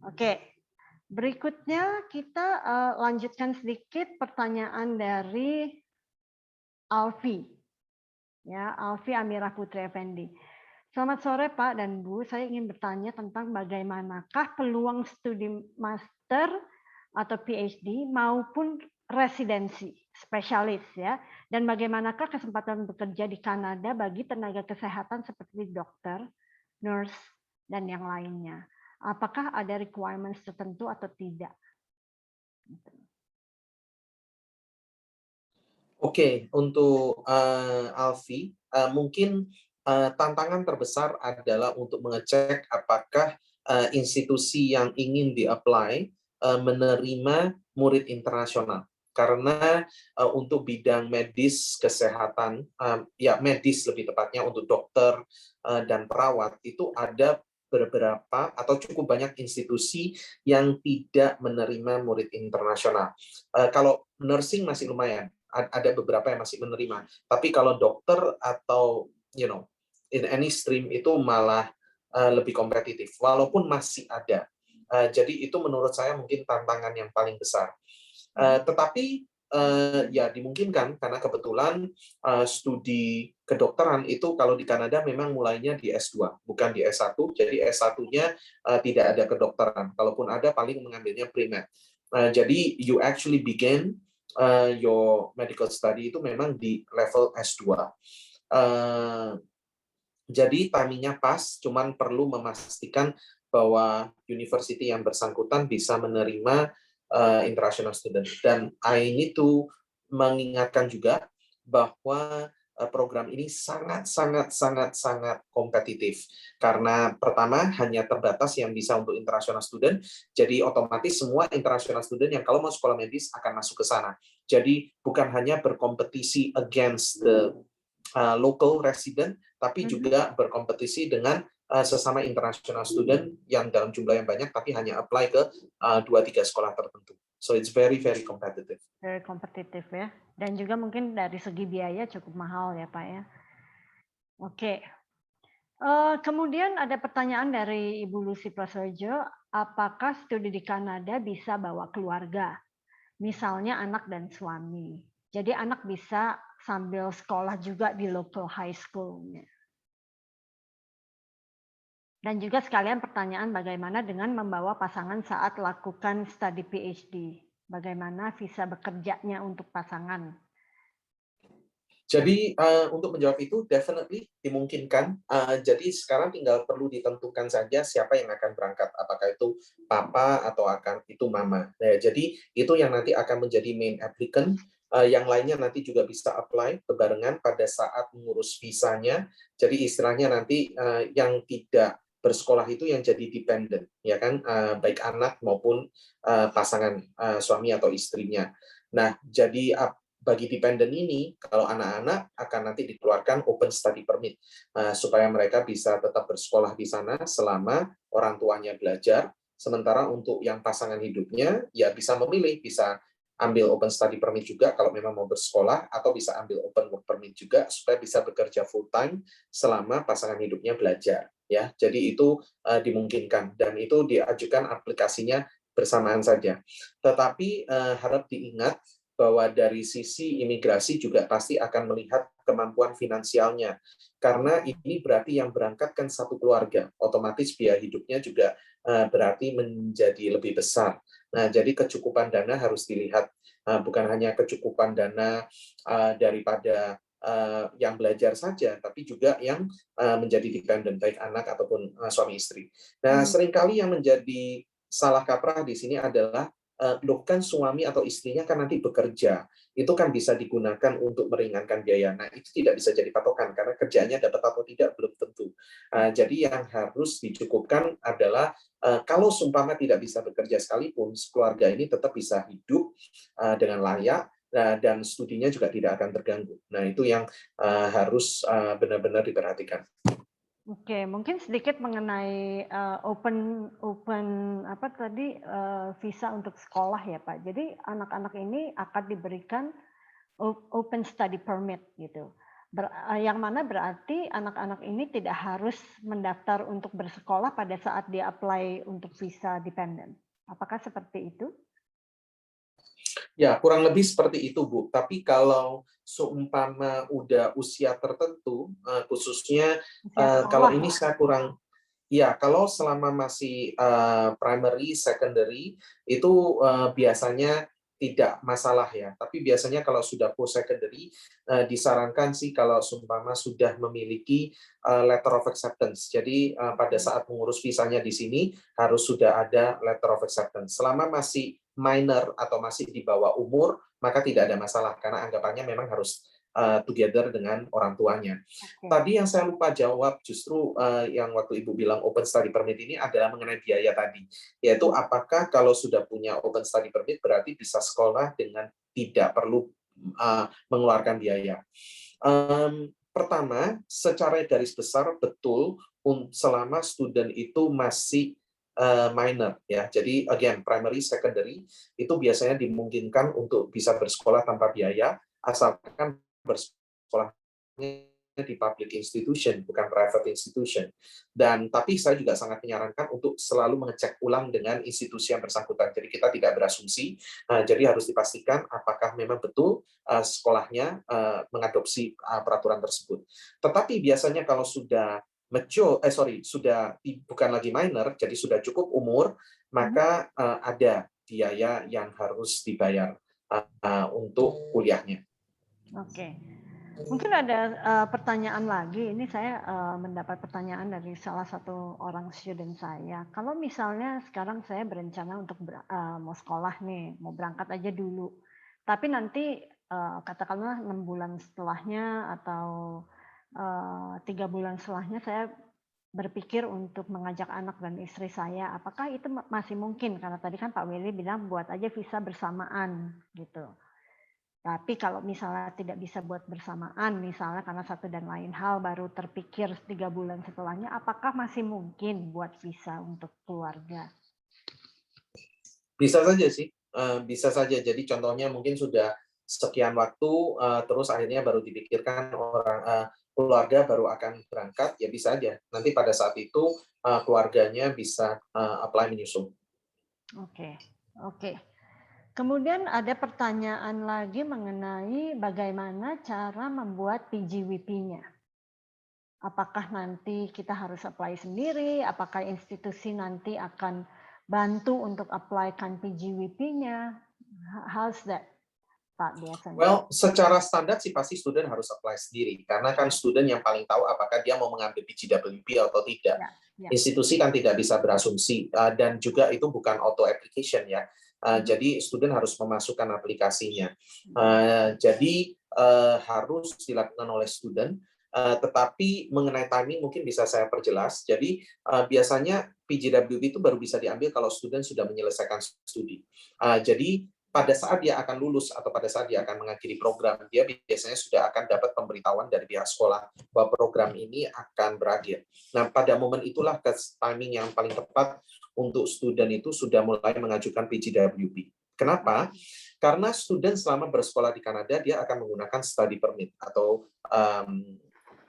Speaker 1: Oke. Berikutnya kita lanjutkan sedikit pertanyaan dari Alfi. Ya, Alfi Amirah Putri Effendi. Selamat sore Pak dan Bu, saya ingin bertanya tentang bagaimanakah peluang studi master atau PhD maupun residensi spesialis ya, dan bagaimanakah kesempatan bekerja di Kanada bagi tenaga kesehatan seperti dokter, nurse dan yang lainnya. Apakah ada requirements tertentu atau tidak?
Speaker 5: Oke, untuk Alfi, mungkin tantangan terbesar adalah untuk mengecek apakah institusi yang ingin di-apply menerima murid internasional. Karena untuk bidang medis kesehatan, ya medis lebih tepatnya untuk dokter dan perawat, itu ada beberapa atau cukup banyak institusi yang tidak menerima murid internasional. Kalau nursing masih lumayan, ada beberapa yang masih menerima. Tapi kalau dokter atau in any stream itu malah lebih kompetitif, walaupun masih ada. Jadi itu menurut saya mungkin tantangan yang paling besar. Tetapi ya dimungkinkan karena kebetulan studi kedokteran itu kalau di Kanada memang mulainya di S2, bukan di S1. Jadi S1-nya tidak ada kedokteran. Kalaupun ada paling mengambilnya pre-med. Jadi you actually begin your medical study itu memang di level S2. Jadi timingnya pas, cuman perlu memastikan bahwa university yang bersangkutan bisa menerima international student. Dan I need to mengingatkan juga bahwa program ini sangat kompetitif. Karena pertama, hanya terbatas yang bisa untuk international student, jadi otomatis semua international student yang kalau mau sekolah medis akan masuk ke sana. Jadi bukan hanya berkompetisi against the local resident, tapi juga berkompetisi dengan sesama international student yang dalam jumlah yang banyak, tapi hanya apply ke 2-3 sekolah tertentu. So it's very competitive.
Speaker 1: Very kompetitif ya. Dan juga mungkin dari segi biaya cukup mahal ya Pak ya. Oke. Kemudian ada pertanyaan dari Ibu Lucy Prasojo, apakah studi di Kanada bisa bawa keluarga? Misalnya anak dan suami. Jadi anak bisa sambil sekolah juga di local high school-nya. Dan juga sekalian pertanyaan bagaimana dengan membawa pasangan saat lakukan studi PhD. Bagaimana visa bekerjanya untuk pasangan?
Speaker 5: Jadi untuk menjawab itu definitely dimungkinkan. Jadi sekarang tinggal perlu ditentukan saja siapa yang akan berangkat. Apakah itu papa atau akan itu mama. Nah, jadi itu yang nanti akan menjadi main applicant. Yang lainnya nanti juga bisa apply berbarengan pada saat mengurus visanya. Jadi istilahnya nanti yang tidak bersekolah itu yang jadi dependent, ya kan, baik anak maupun pasangan suami atau istrinya. Nah, jadi bagi dependent ini, kalau anak-anak akan nanti dikeluarkan open study permit supaya mereka bisa tetap bersekolah di sana selama orang tuanya belajar. Sementara untuk yang pasangan hidupnya, ya bisa memilih, bisa ambil open study permit juga kalau memang mau bersekolah, atau bisa ambil open work permit juga supaya bisa bekerja full time selama pasangan hidupnya belajar. Ya, jadi itu dimungkinkan dan itu diajukan aplikasinya bersamaan saja. Tetapi harap diingat bahwa dari sisi imigrasi juga pasti akan melihat kemampuan finansialnya. Karena ini berarti yang berangkat kan satu keluarga, otomatis biaya hidupnya juga berarti menjadi lebih besar. Nah, jadi kecukupan dana harus dilihat, bukan hanya kecukupan dana daripada yang belajar saja, tapi juga yang menjadi dependent, baik anak ataupun suami istri. Nah, seringkali yang menjadi salah kaprah di sini adalah loh kan suami atau istrinya kan nanti bekerja, itu kan bisa digunakan untuk meringankan biaya. Nah, itu tidak bisa jadi patokan karena kerjanya dapat atau tidak belum tentu. Jadi yang harus dicukupkan adalah kalau seumpama tidak bisa bekerja sekalipun, keluarga ini tetap bisa hidup dengan layak dan studinya juga tidak akan terganggu. Nah, itu yang harus benar-benar diperhatikan.
Speaker 1: Oke, mungkin sedikit mengenai open visa untuk sekolah ya Pak. Jadi anak-anak ini akan diberikan open study permit gitu. Yang mana berarti anak-anak ini tidak harus mendaftar untuk bersekolah pada saat dia apply untuk visa dependent. Apakah seperti itu?
Speaker 5: Ya, kurang lebih seperti itu, Bu. Tapi kalau seumpama udah usia tertentu, khususnya kalau ini saya kurang, ya kalau selama masih primary, secondary, itu biasanya tidak masalah ya. Tapi biasanya kalau sudah post secondary, disarankan sih kalau seumpama sudah memiliki letter of acceptance. Jadi pada saat mengurus visanya di sini harus sudah ada letter of acceptance. Selama masih minor atau masih di bawah umur, maka tidak ada masalah karena anggapannya memang harus together dengan orang tuanya.
Speaker 1: Oke.
Speaker 5: Tadi yang saya lupa jawab justru yang waktu Ibu bilang open study permit ini adalah mengenai biaya tadi, yaitu apakah kalau sudah punya open study permit berarti bisa sekolah dengan tidak perlu mengeluarkan biaya. Pertama, secara garis besar betul selama student itu masih minor ya. Jadi again primary, secondary itu biasanya dimungkinkan untuk bisa bersekolah tanpa biaya asalkan bersekolahnya di public institution bukan private institution. Dan tapi saya juga sangat menyarankan untuk selalu mengecek ulang dengan institusi yang bersangkutan. Jadi kita tidak berasumsi. Jadi harus dipastikan apakah memang betul sekolahnya mengadopsi peraturan tersebut. Tetapi biasanya kalau sudah sudah bukan lagi minor, jadi sudah cukup umur, maka ada biaya yang harus dibayar untuk kuliahnya.
Speaker 1: Oke. Mungkin ada pertanyaan lagi. Ini saya mendapat pertanyaan dari salah satu orang student saya. Kalau misalnya sekarang saya berencana untuk mau sekolah nih, mau berangkat aja dulu. Tapi nanti katakanlah 6 bulan setelahnya atau 3 bulan setelahnya saya berpikir untuk mengajak anak dan istri saya. Apakah itu masih mungkin? Karena tadi kan Pak Willy bilang buat aja visa bersamaan gitu. Tapi kalau misalnya tidak bisa buat bersamaan, misalnya karena satu dan lain hal baru terpikir 3 bulan setelahnya, apakah masih mungkin buat visa untuk keluarga?
Speaker 5: Bisa saja sih, bisa saja. Jadi contohnya mungkin sudah sekian waktu, terus akhirnya baru dipikirkan keluarga baru akan berangkat, ya bisa aja. Nanti pada saat itu keluarganya bisa apply menyusul.
Speaker 1: Oke. Kemudian ada pertanyaan lagi mengenai bagaimana cara membuat PGWP-nya. Apakah nanti kita harus apply sendiri? Apakah institusi nanti akan bantu untuk apply-kan PGWP-nya? How's that, Pak, biasanya?
Speaker 5: Well, secara standar sih pasti student harus apply sendiri. Karena kan student yang paling tahu apakah dia mau mengambil PGWP atau tidak.
Speaker 1: Ya.
Speaker 5: Institusi kan tidak bisa berasumsi. Dan juga itu bukan auto application ya. Jadi student harus memasukkan aplikasinya. Jadi harus dilakukan oleh student. Tetapi mengenai timing mungkin bisa saya perjelas. Jadi biasanya PGWP itu baru bisa diambil kalau student sudah menyelesaikan studi. Jadi pada saat dia akan lulus atau pada saat dia akan mengakhiri program, dia biasanya sudah akan dapat pemberitahuan dari pihak sekolah bahwa program ini akan berakhir. Nah, pada momen itulah timing yang paling tepat untuk student itu sudah mulai mengajukan PGWP. Kenapa? Karena student selama bersekolah di Kanada, dia akan menggunakan study permit atau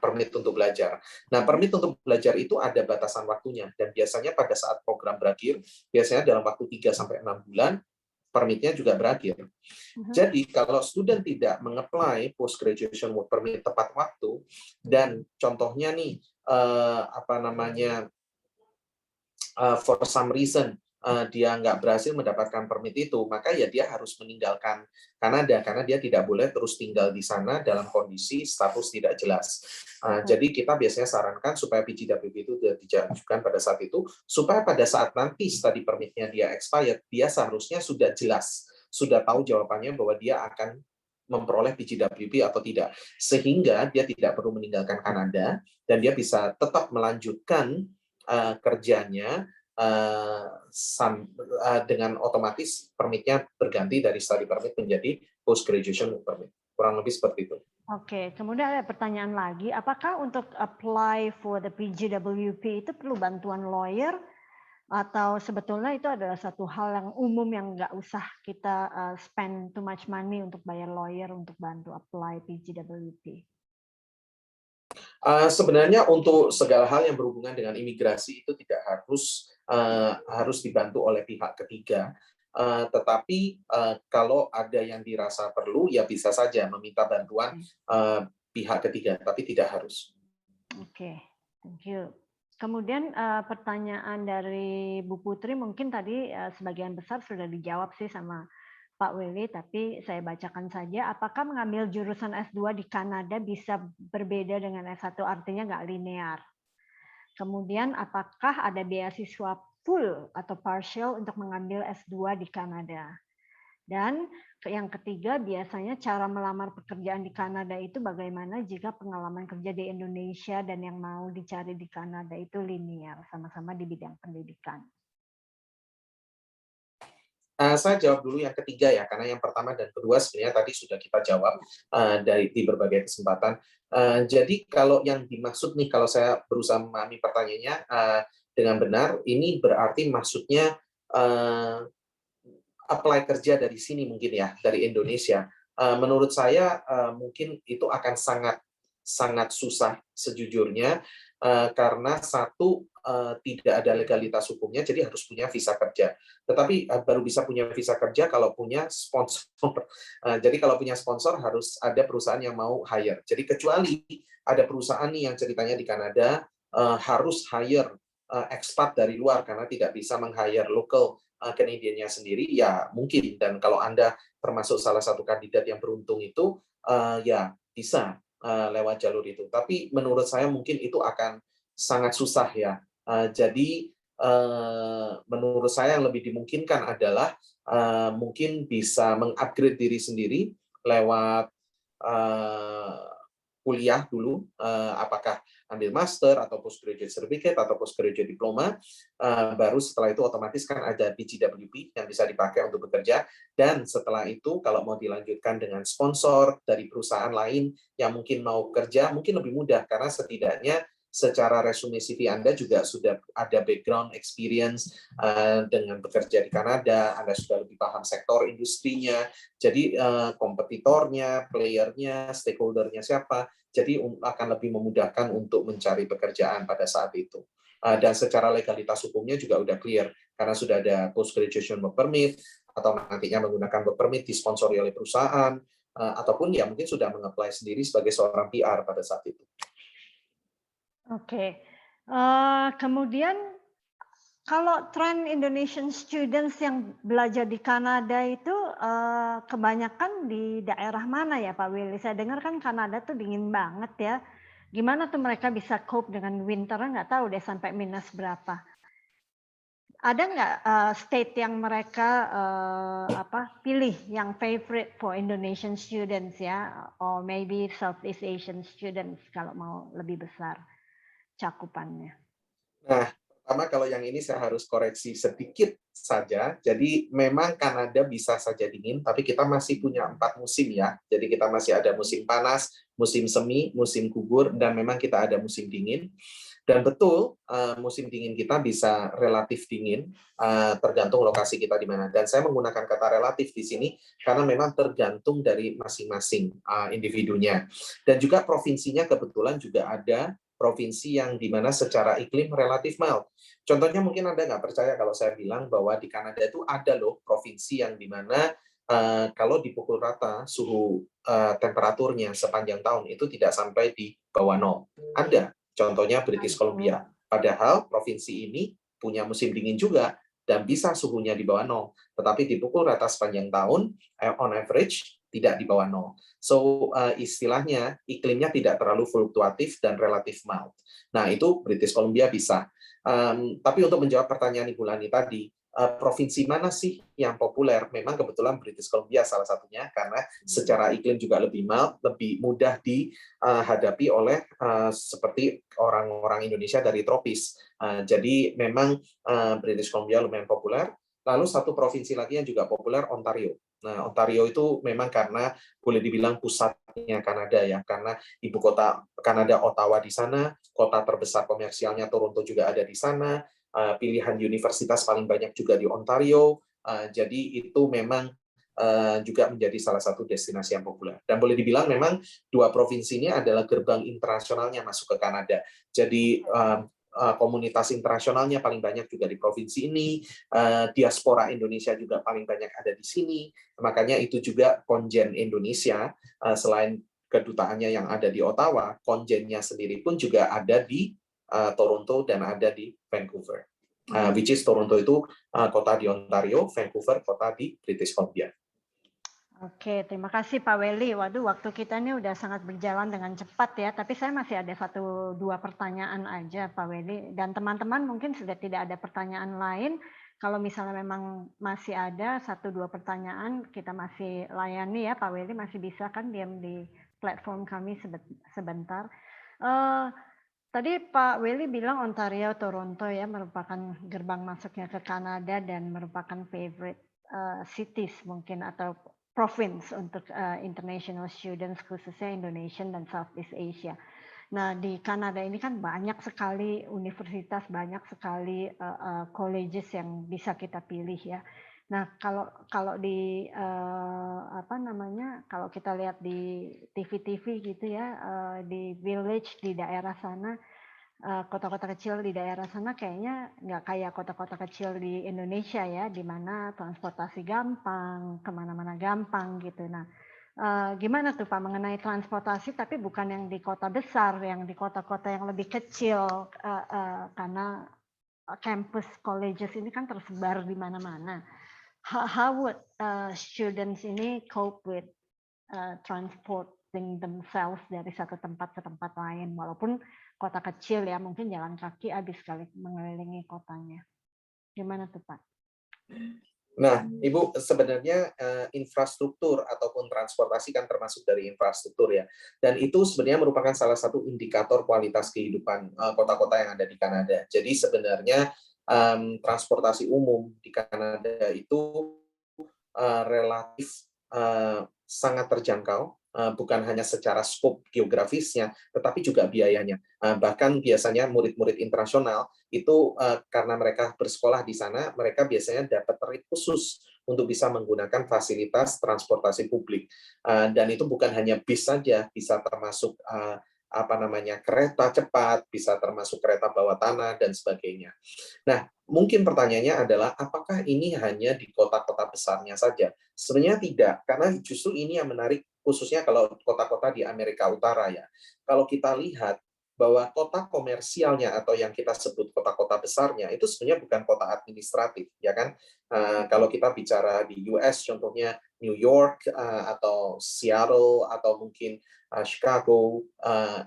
Speaker 5: permit untuk belajar. Nah, permit untuk belajar itu ada batasan waktunya, dan biasanya pada saat program berakhir, biasanya dalam waktu 3-6 bulan, permitnya juga berakhir. Jadi, kalau student tidak mengapply post graduation work permit tepat waktu, dan contohnya nih, for some reason, dia nggak berhasil mendapatkan permit itu, maka ya dia harus meninggalkan Kanada karena dia tidak boleh terus tinggal di sana dalam kondisi status tidak jelas. Jadi kita biasanya sarankan supaya PGWP itu dijalankan pada saat itu, supaya pada saat nanti study permitnya dia expired, dia seharusnya sudah jelas, sudah tahu jawabannya bahwa dia akan memperoleh PGWP atau tidak, sehingga dia tidak perlu meninggalkan Kanada dan dia bisa tetap melanjutkan kerjanya dengan otomatis permitnya berganti dari study permit menjadi post graduation permit. Kurang lebih seperti itu.
Speaker 1: Oke, kemudian ada pertanyaan lagi, apakah untuk apply for the PGWP itu perlu bantuan lawyer atau sebetulnya itu adalah satu hal yang umum yang nggak usah kita spend too much money untuk bayar lawyer untuk bantu apply PGWP?
Speaker 5: Sebenarnya untuk segala hal yang berhubungan dengan imigrasi itu tidak harus dibantu oleh pihak ketiga, tetapi kalau ada yang dirasa perlu ya bisa saja meminta bantuan pihak ketiga, tapi tidak harus.
Speaker 1: Oke, thank you. Kemudian pertanyaan dari Bu Putri mungkin tadi sebagian besar sudah dijawab sih sama Pak Willy, tapi saya bacakan saja. Apakah mengambil jurusan S2 di Kanada bisa berbeda dengan S1, artinya nggak linear? Kemudian apakah ada beasiswa full atau partial untuk mengambil S2 di Kanada? Dan yang ketiga, biasanya cara melamar pekerjaan di Kanada itu bagaimana jika pengalaman kerja di Indonesia dan yang mau dicari di Kanada itu linear, sama-sama di bidang pendidikan?
Speaker 5: Saya jawab dulu yang ketiga ya, karena yang pertama dan kedua sebenarnya tadi sudah kita jawab di berbagai kesempatan. Jadi kalau yang dimaksud nih, kalau saya berusaha memahami pertanyaannya dengan benar, ini berarti maksudnya apply kerja dari sini mungkin ya, dari Indonesia. Menurut saya mungkin itu akan sangat susah sejujurnya, karena satu, tidak ada legalitas hukumnya, jadi harus punya visa kerja. Tetapi baru bisa punya visa kerja kalau punya sponsor. Jadi kalau punya sponsor harus ada perusahaan yang mau hire. Jadi kecuali ada perusahaan nih yang ceritanya di Kanada harus hire expat dari luar karena tidak bisa meng-hire local Canadian-nya sendiri, ya mungkin. Dan kalau Anda termasuk salah satu kandidat yang beruntung itu, ya bisa lewat jalur itu. Tapi menurut saya mungkin itu akan sangat susah ya. Jadi menurut saya yang lebih dimungkinkan adalah mungkin bisa mengupgrade diri sendiri lewat kuliah dulu, apakah ambil master atau postgraduate certificate atau postgraduate diploma, baru setelah itu otomatis kan ada PGWP yang bisa dipakai untuk bekerja, dan setelah itu kalau mau dilanjutkan dengan sponsor dari perusahaan lain yang mungkin mau kerja, mungkin lebih mudah karena setidaknya secara resume CV Anda juga sudah ada background experience dengan bekerja di Kanada, Anda sudah lebih paham sektor industrinya, jadi kompetitornya, playernya, stakeholdernya siapa, jadi akan lebih memudahkan untuk mencari pekerjaan pada saat itu. Dan secara legalitas hukumnya juga udah clear, karena sudah ada post-graduation work permit, atau nantinya menggunakan work permit disponsori oleh perusahaan, ataupun ya mungkin sudah meng-apply sendiri sebagai seorang PR pada saat itu.
Speaker 1: Oke. Kemudian kalau tren Indonesian students yang belajar di Kanada itu kebanyakan di daerah mana ya Pak Willy? Saya dengar kan Kanada tuh dingin banget ya. Gimana tuh mereka bisa cope dengan winter? Nggak tahu deh sampai minus berapa. Ada nggak state yang mereka pilih yang favorite for Indonesian students ya, or maybe Southeast Asian students kalau mau lebih besar cakupannya?
Speaker 5: Nah, pertama kalau yang ini saya harus koreksi sedikit saja. Jadi memang Kanada bisa saja dingin, tapi kita masih punya 4 musim ya. Jadi kita masih ada musim panas, musim semi, musim gugur, dan memang kita ada musim dingin. Dan betul, musim dingin kita bisa relatif dingin, tergantung lokasi kita di mana. Dan saya menggunakan kata relatif di sini karena memang tergantung dari masing-masing individunya. Dan juga provinsinya kebetulan juga ada provinsi yang dimana secara iklim relatif mild. Contohnya mungkin Anda nggak percaya kalau saya bilang bahwa di Kanada itu ada loh provinsi yang dimana kalau dipukul rata suhu temperaturnya sepanjang tahun itu tidak sampai di bawah 0. Ada, contohnya British Columbia. Padahal provinsi ini punya musim dingin juga dan bisa suhunya di bawah 0. Tetapi dipukul rata sepanjang tahun, on average, tidak di bawah 0. So, istilahnya iklimnya tidak terlalu fluktuatif dan relatif mild. Nah, itu British Columbia bisa. Tapi untuk menjawab pertanyaan Ibu Lani tadi, provinsi mana sih yang populer? Memang kebetulan British Columbia salah satunya, karena secara iklim juga lebih mild, lebih mudah dihadapi oleh seperti orang-orang Indonesia dari tropis. Jadi memang British Columbia lumayan populer. Lalu satu provinsi lagi yang juga populer, Ontario. Nah, Ontario itu memang karena boleh dibilang pusatnya Kanada ya, karena ibu kota Kanada Ottawa di sana, kota terbesar komersialnya Toronto juga ada di sana, pilihan universitas paling banyak juga di Ontario, jadi itu memang juga menjadi salah satu destinasi yang populer. Dan boleh dibilang memang dua provinsi ini adalah gerbang internasionalnya masuk ke Kanada. Jadi komunitas internasionalnya paling banyak juga di provinsi ini, diaspora Indonesia juga paling banyak ada di sini, makanya itu juga konjen Indonesia, selain kedutaannya yang ada di Ottawa, konjennya sendiri pun juga ada di Toronto dan ada di Vancouver. Which is Toronto itu kota di Ontario, Vancouver kota di British Columbia.
Speaker 1: Oke, terima kasih Pak Welly. Waduh, waktu kita ini udah sangat berjalan dengan cepat ya. Tapi saya masih ada 1-2 pertanyaan aja Pak Welly. Dan teman-teman mungkin sudah tidak ada pertanyaan lain. Kalau misalnya memang masih ada 1-2 pertanyaan, kita masih layani ya, Pak Willy masih bisa kan diam di platform kami sebentar. Tadi Pak Willy bilang Ontario, Toronto ya merupakan gerbang masuknya ke Kanada dan merupakan favorite cities mungkin atau province untuk international students khususnya Indonesian dan Southeast Asia. Nah, di Kanada ini kan banyak sekali universitas, banyak sekali colleges yang bisa kita pilih ya. Nah, kalau di kalau kita lihat di TV-TV gitu ya, di village di daerah sana, kota-kota kecil di daerah sana kayaknya nggak kayak kota-kota kecil di Indonesia ya, di mana transportasi gampang, kemana-mana gampang gitu. Nah, gimana tuh Pak mengenai transportasi tapi bukan yang di kota besar, yang di kota-kota yang lebih kecil karena campus colleges ini kan tersebar di mana-mana. How would students ini cope with transporting themselves dari satu tempat ke tempat lain walaupun kota kecil ya, mungkin jalan kaki habis kali mengelilingi kotanya. Gimana tuh Pak?
Speaker 5: Nah, Ibu, sebenarnya infrastruktur ataupun transportasi kan termasuk dari infrastruktur ya. Dan itu sebenarnya merupakan salah satu indikator kualitas kehidupan kota-kota yang ada di Kanada. Jadi sebenarnya transportasi umum di Kanada itu relatif sangat terjangkau. Bukan hanya secara skop geografisnya, tetapi juga biayanya. Bahkan biasanya murid-murid internasional itu karena mereka bersekolah di sana, mereka biasanya dapat rate khusus untuk bisa menggunakan fasilitas transportasi publik. Dan itu bukan hanya bis saja, bisa termasuk kereta cepat, bisa termasuk kereta bawah tanah dan sebagainya. Nah, mungkin pertanyaannya adalah apakah ini hanya di kota-kota besarnya saja? Sebenarnya tidak, karena justru ini yang menarik khususnya kalau kota-kota di Amerika Utara ya. Kalau kita lihat bahwa kota komersialnya atau yang kita sebut kota-kota besarnya itu sebenarnya bukan kota administratif, ya kan? Kalau kita bicara di US, contohnya New York atau Seattle atau mungkin Chicago,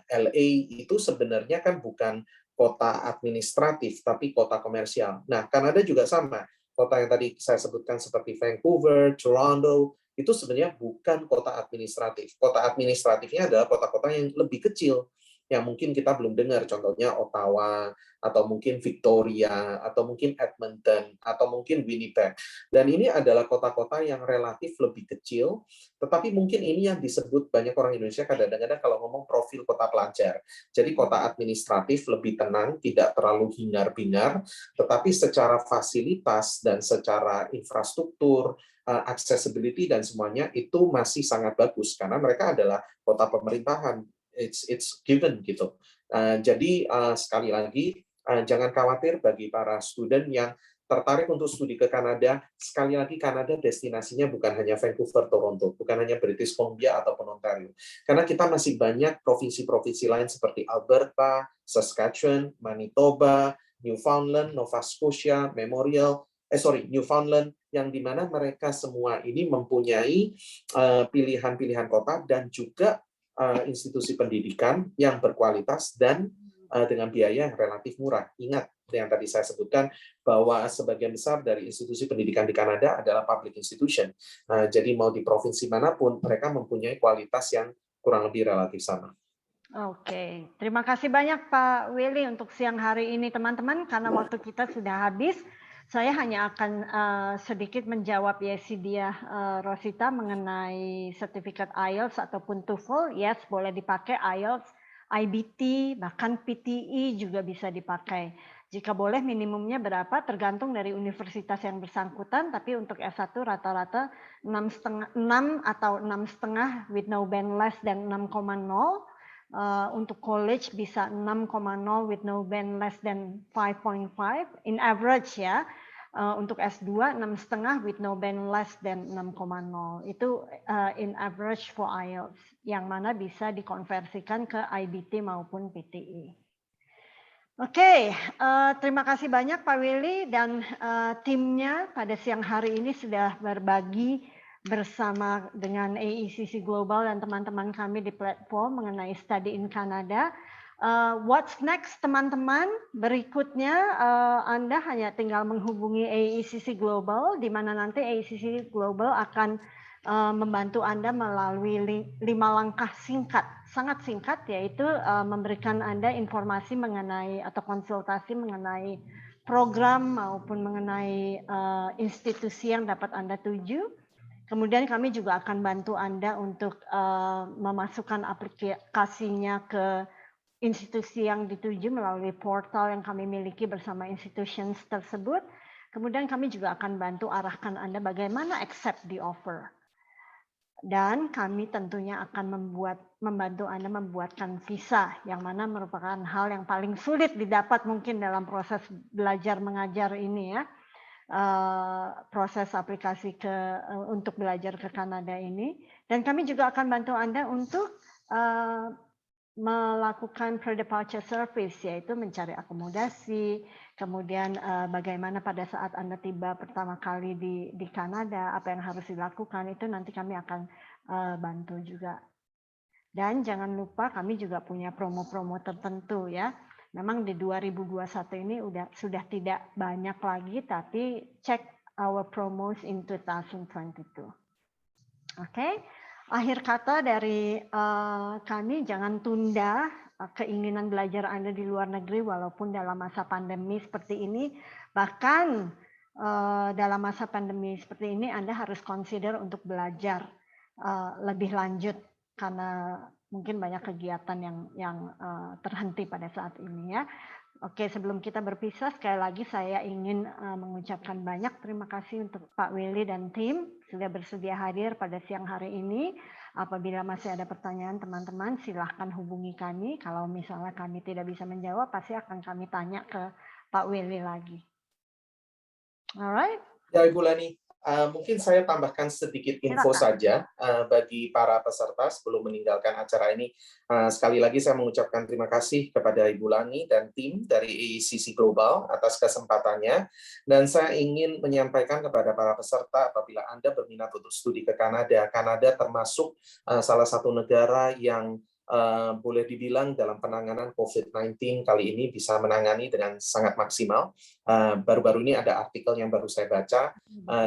Speaker 5: LA itu sebenarnya kan bukan kota administratif tapi kota komersial. Nah, Kanada juga sama. Kota yang tadi saya sebutkan seperti Vancouver, Toronto, itu sebenarnya bukan kota administratif. Kota administratifnya adalah kota-kota yang lebih kecil, yang mungkin kita belum dengar, contohnya Ottawa, atau mungkin Victoria, atau mungkin Edmonton, atau mungkin Winnipeg. Dan ini adalah kota-kota yang relatif lebih kecil, tetapi mungkin ini yang disebut banyak orang Indonesia kadang-kadang kalau ngomong profil kota pelajar. Jadi kota administratif lebih tenang, tidak terlalu hingar-bingar, tetapi secara fasilitas dan secara infrastruktur, accessibility dan semuanya itu masih sangat bagus karena mereka adalah kota pemerintahan. It's given gitu. Jadi sekali lagi jangan khawatir bagi para student yang tertarik untuk studi ke Kanada. Sekali lagi Kanada destinasinya bukan hanya Vancouver, Toronto, bukan hanya British Columbia ataupun Ontario. Karena kita masih banyak provinsi-provinsi lain seperti Alberta, Saskatchewan, Manitoba, Newfoundland, Nova Scotia, Newfoundland, yang dimana mereka semua ini mempunyai pilihan-pilihan kota dan juga institusi pendidikan yang berkualitas dan dengan biaya yang relatif murah. Ingat yang tadi saya sebutkan bahwa sebagian besar dari institusi pendidikan di Kanada adalah public institution. Jadi mau di provinsi manapun mereka mempunyai kualitas yang kurang lebih relatif sama.
Speaker 1: Oke, terima kasih banyak Pak Willy untuk siang hari ini teman-teman karena waktu kita sudah habis. Saya hanya akan sedikit menjawab Yesidia Rosita mengenai sertifikat IELTS ataupun TOEFL. Yes, boleh dipakai IELTS, IBT, bahkan PTE juga bisa dipakai. Jika boleh minimumnya berapa tergantung dari universitas yang bersangkutan, tapi untuk S1 rata-rata 6 atau 6,5 with no band less than 6,0. Untuk college bisa 6,0 with no band less than 5.5 in average ya. Untuk S2 6,5 with no band less than 6,0 itu in average for IELTS yang mana bisa dikonversikan ke IBT maupun PTE. Oke, terima kasih banyak Pak Willy dan timnya pada siang hari ini sudah berbagi bersama dengan AECC Global dan teman-teman kami di platform mengenai Study in Canada. What's next teman-teman? Berikutnya Anda hanya tinggal menghubungi AECC Global, di mana nanti AECC Global akan membantu Anda melalui 5 langkah singkat, sangat singkat, yaitu memberikan Anda informasi mengenai atau konsultasi mengenai program maupun mengenai institusi yang dapat Anda tuju. Kemudian kami juga akan bantu Anda untuk memasukkan aplikasinya ke institusi yang dituju melalui portal yang kami miliki bersama institutions tersebut. Kemudian kami juga akan bantu arahkan Anda bagaimana accept the offer. Dan kami tentunya akan membantu Anda membuatkan visa, yang mana merupakan hal yang paling sulit didapat mungkin dalam proses belajar mengajar ini ya. Proses aplikasi untuk belajar ke Kanada ini. Dan kami juga akan bantu Anda untuk melakukan pre-departure service, yaitu mencari akomodasi, kemudian bagaimana pada saat Anda tiba pertama kali di Kanada, apa yang harus dilakukan, itu nanti kami akan bantu juga. Dan jangan lupa kami juga punya promo-promo tertentu ya. Memang di 2021 ini sudah tidak banyak lagi, tapi check our promos in 2022. Oke. Akhir kata dari kami, jangan tunda keinginan belajar Anda di luar negeri walaupun dalam masa pandemi seperti ini. Bahkan dalam masa pandemi seperti ini Anda harus consider untuk belajar lebih lanjut karena mungkin banyak kegiatan yang terhenti pada saat ini ya. Oke, sebelum kita berpisah, sekali lagi saya ingin mengucapkan banyak terima kasih untuk Pak Willy dan tim sudah bersedia hadir pada siang hari ini. Apabila masih ada pertanyaan teman-teman, silahkan hubungi kami. Kalau misalnya kami tidak bisa menjawab, pasti akan kami tanya ke Pak Willy lagi. Alright.
Speaker 5: Ya, Ibu Lani. Mungkin saya tambahkan sedikit info saja bagi para peserta sebelum meninggalkan acara ini. Sekali lagi saya mengucapkan terima kasih kepada Ibu Lani dan tim dari AECC Global atas kesempatannya. Dan saya ingin menyampaikan kepada para peserta apabila Anda berminat untuk studi ke Kanada. Kanada termasuk salah satu negara yang boleh dibilang dalam penanganan COVID-19 kali ini bisa menangani dengan sangat maksimal. Baru-baru ini ada artikel yang baru saya baca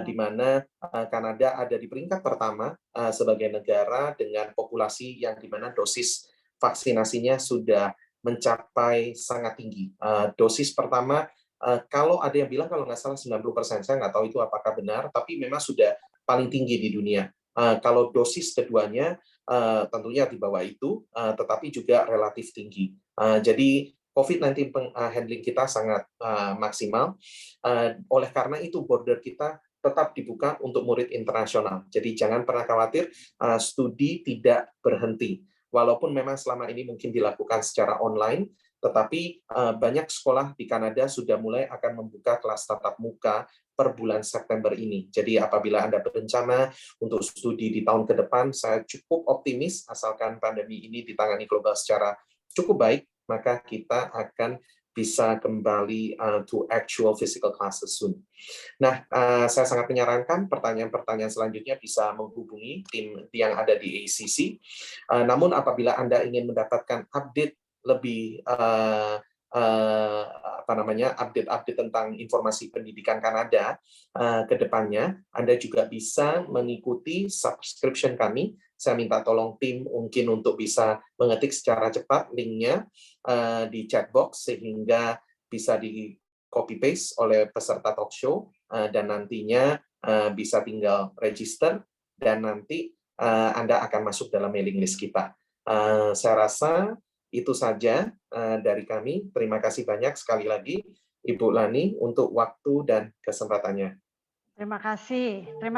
Speaker 5: di mana Kanada ada di peringkat pertama sebagai negara dengan populasi yang di mana dosis vaksinasinya sudah mencapai sangat tinggi. Dosis pertama kalau ada yang bilang kalau nggak salah 90%, saya nggak tahu itu apakah benar, tapi memang sudah paling tinggi di dunia. Kalau dosis keduanya tentunya di bawah itu, tetapi juga relatif tinggi. Jadi COVID-19 handling kita sangat maksimal. Oleh karena itu border kita tetap dibuka untuk murid internasional. Jadi jangan pernah khawatir, studi tidak berhenti. Walaupun memang selama ini mungkin dilakukan secara online, tetapi banyak sekolah di Kanada sudah mulai akan membuka kelas tatap muka per bulan September ini. Jadi apabila Anda berencana untuk studi di tahun ke depan, saya cukup optimis asalkan pandemi ini ditangani global secara cukup baik, maka kita akan bisa kembali to actual physical classes soon. Nah, saya sangat menyarankan pertanyaan-pertanyaan selanjutnya bisa menghubungi tim yang ada di AECC. Namun apabila Anda ingin mendapatkan update lebih update tentang informasi pendidikan Kanada ke depannya, Anda juga bisa mengikuti subscription kami. Saya minta tolong tim mungkin untuk bisa mengetik secara cepat linknya di chat box sehingga bisa di copy paste oleh peserta talk show dan nantinya bisa tinggal register dan nanti Anda akan masuk dalam mailing list kita. Saya rasa itu saja dari kami. Terima kasih banyak sekali lagi Ibu Lani untuk waktu dan kesempatannya.
Speaker 1: Terima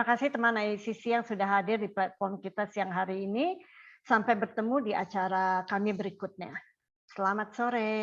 Speaker 1: kasih teman AECC yang sudah hadir di platform kita siang hari ini. Sampai bertemu di acara kami berikutnya. Selamat sore.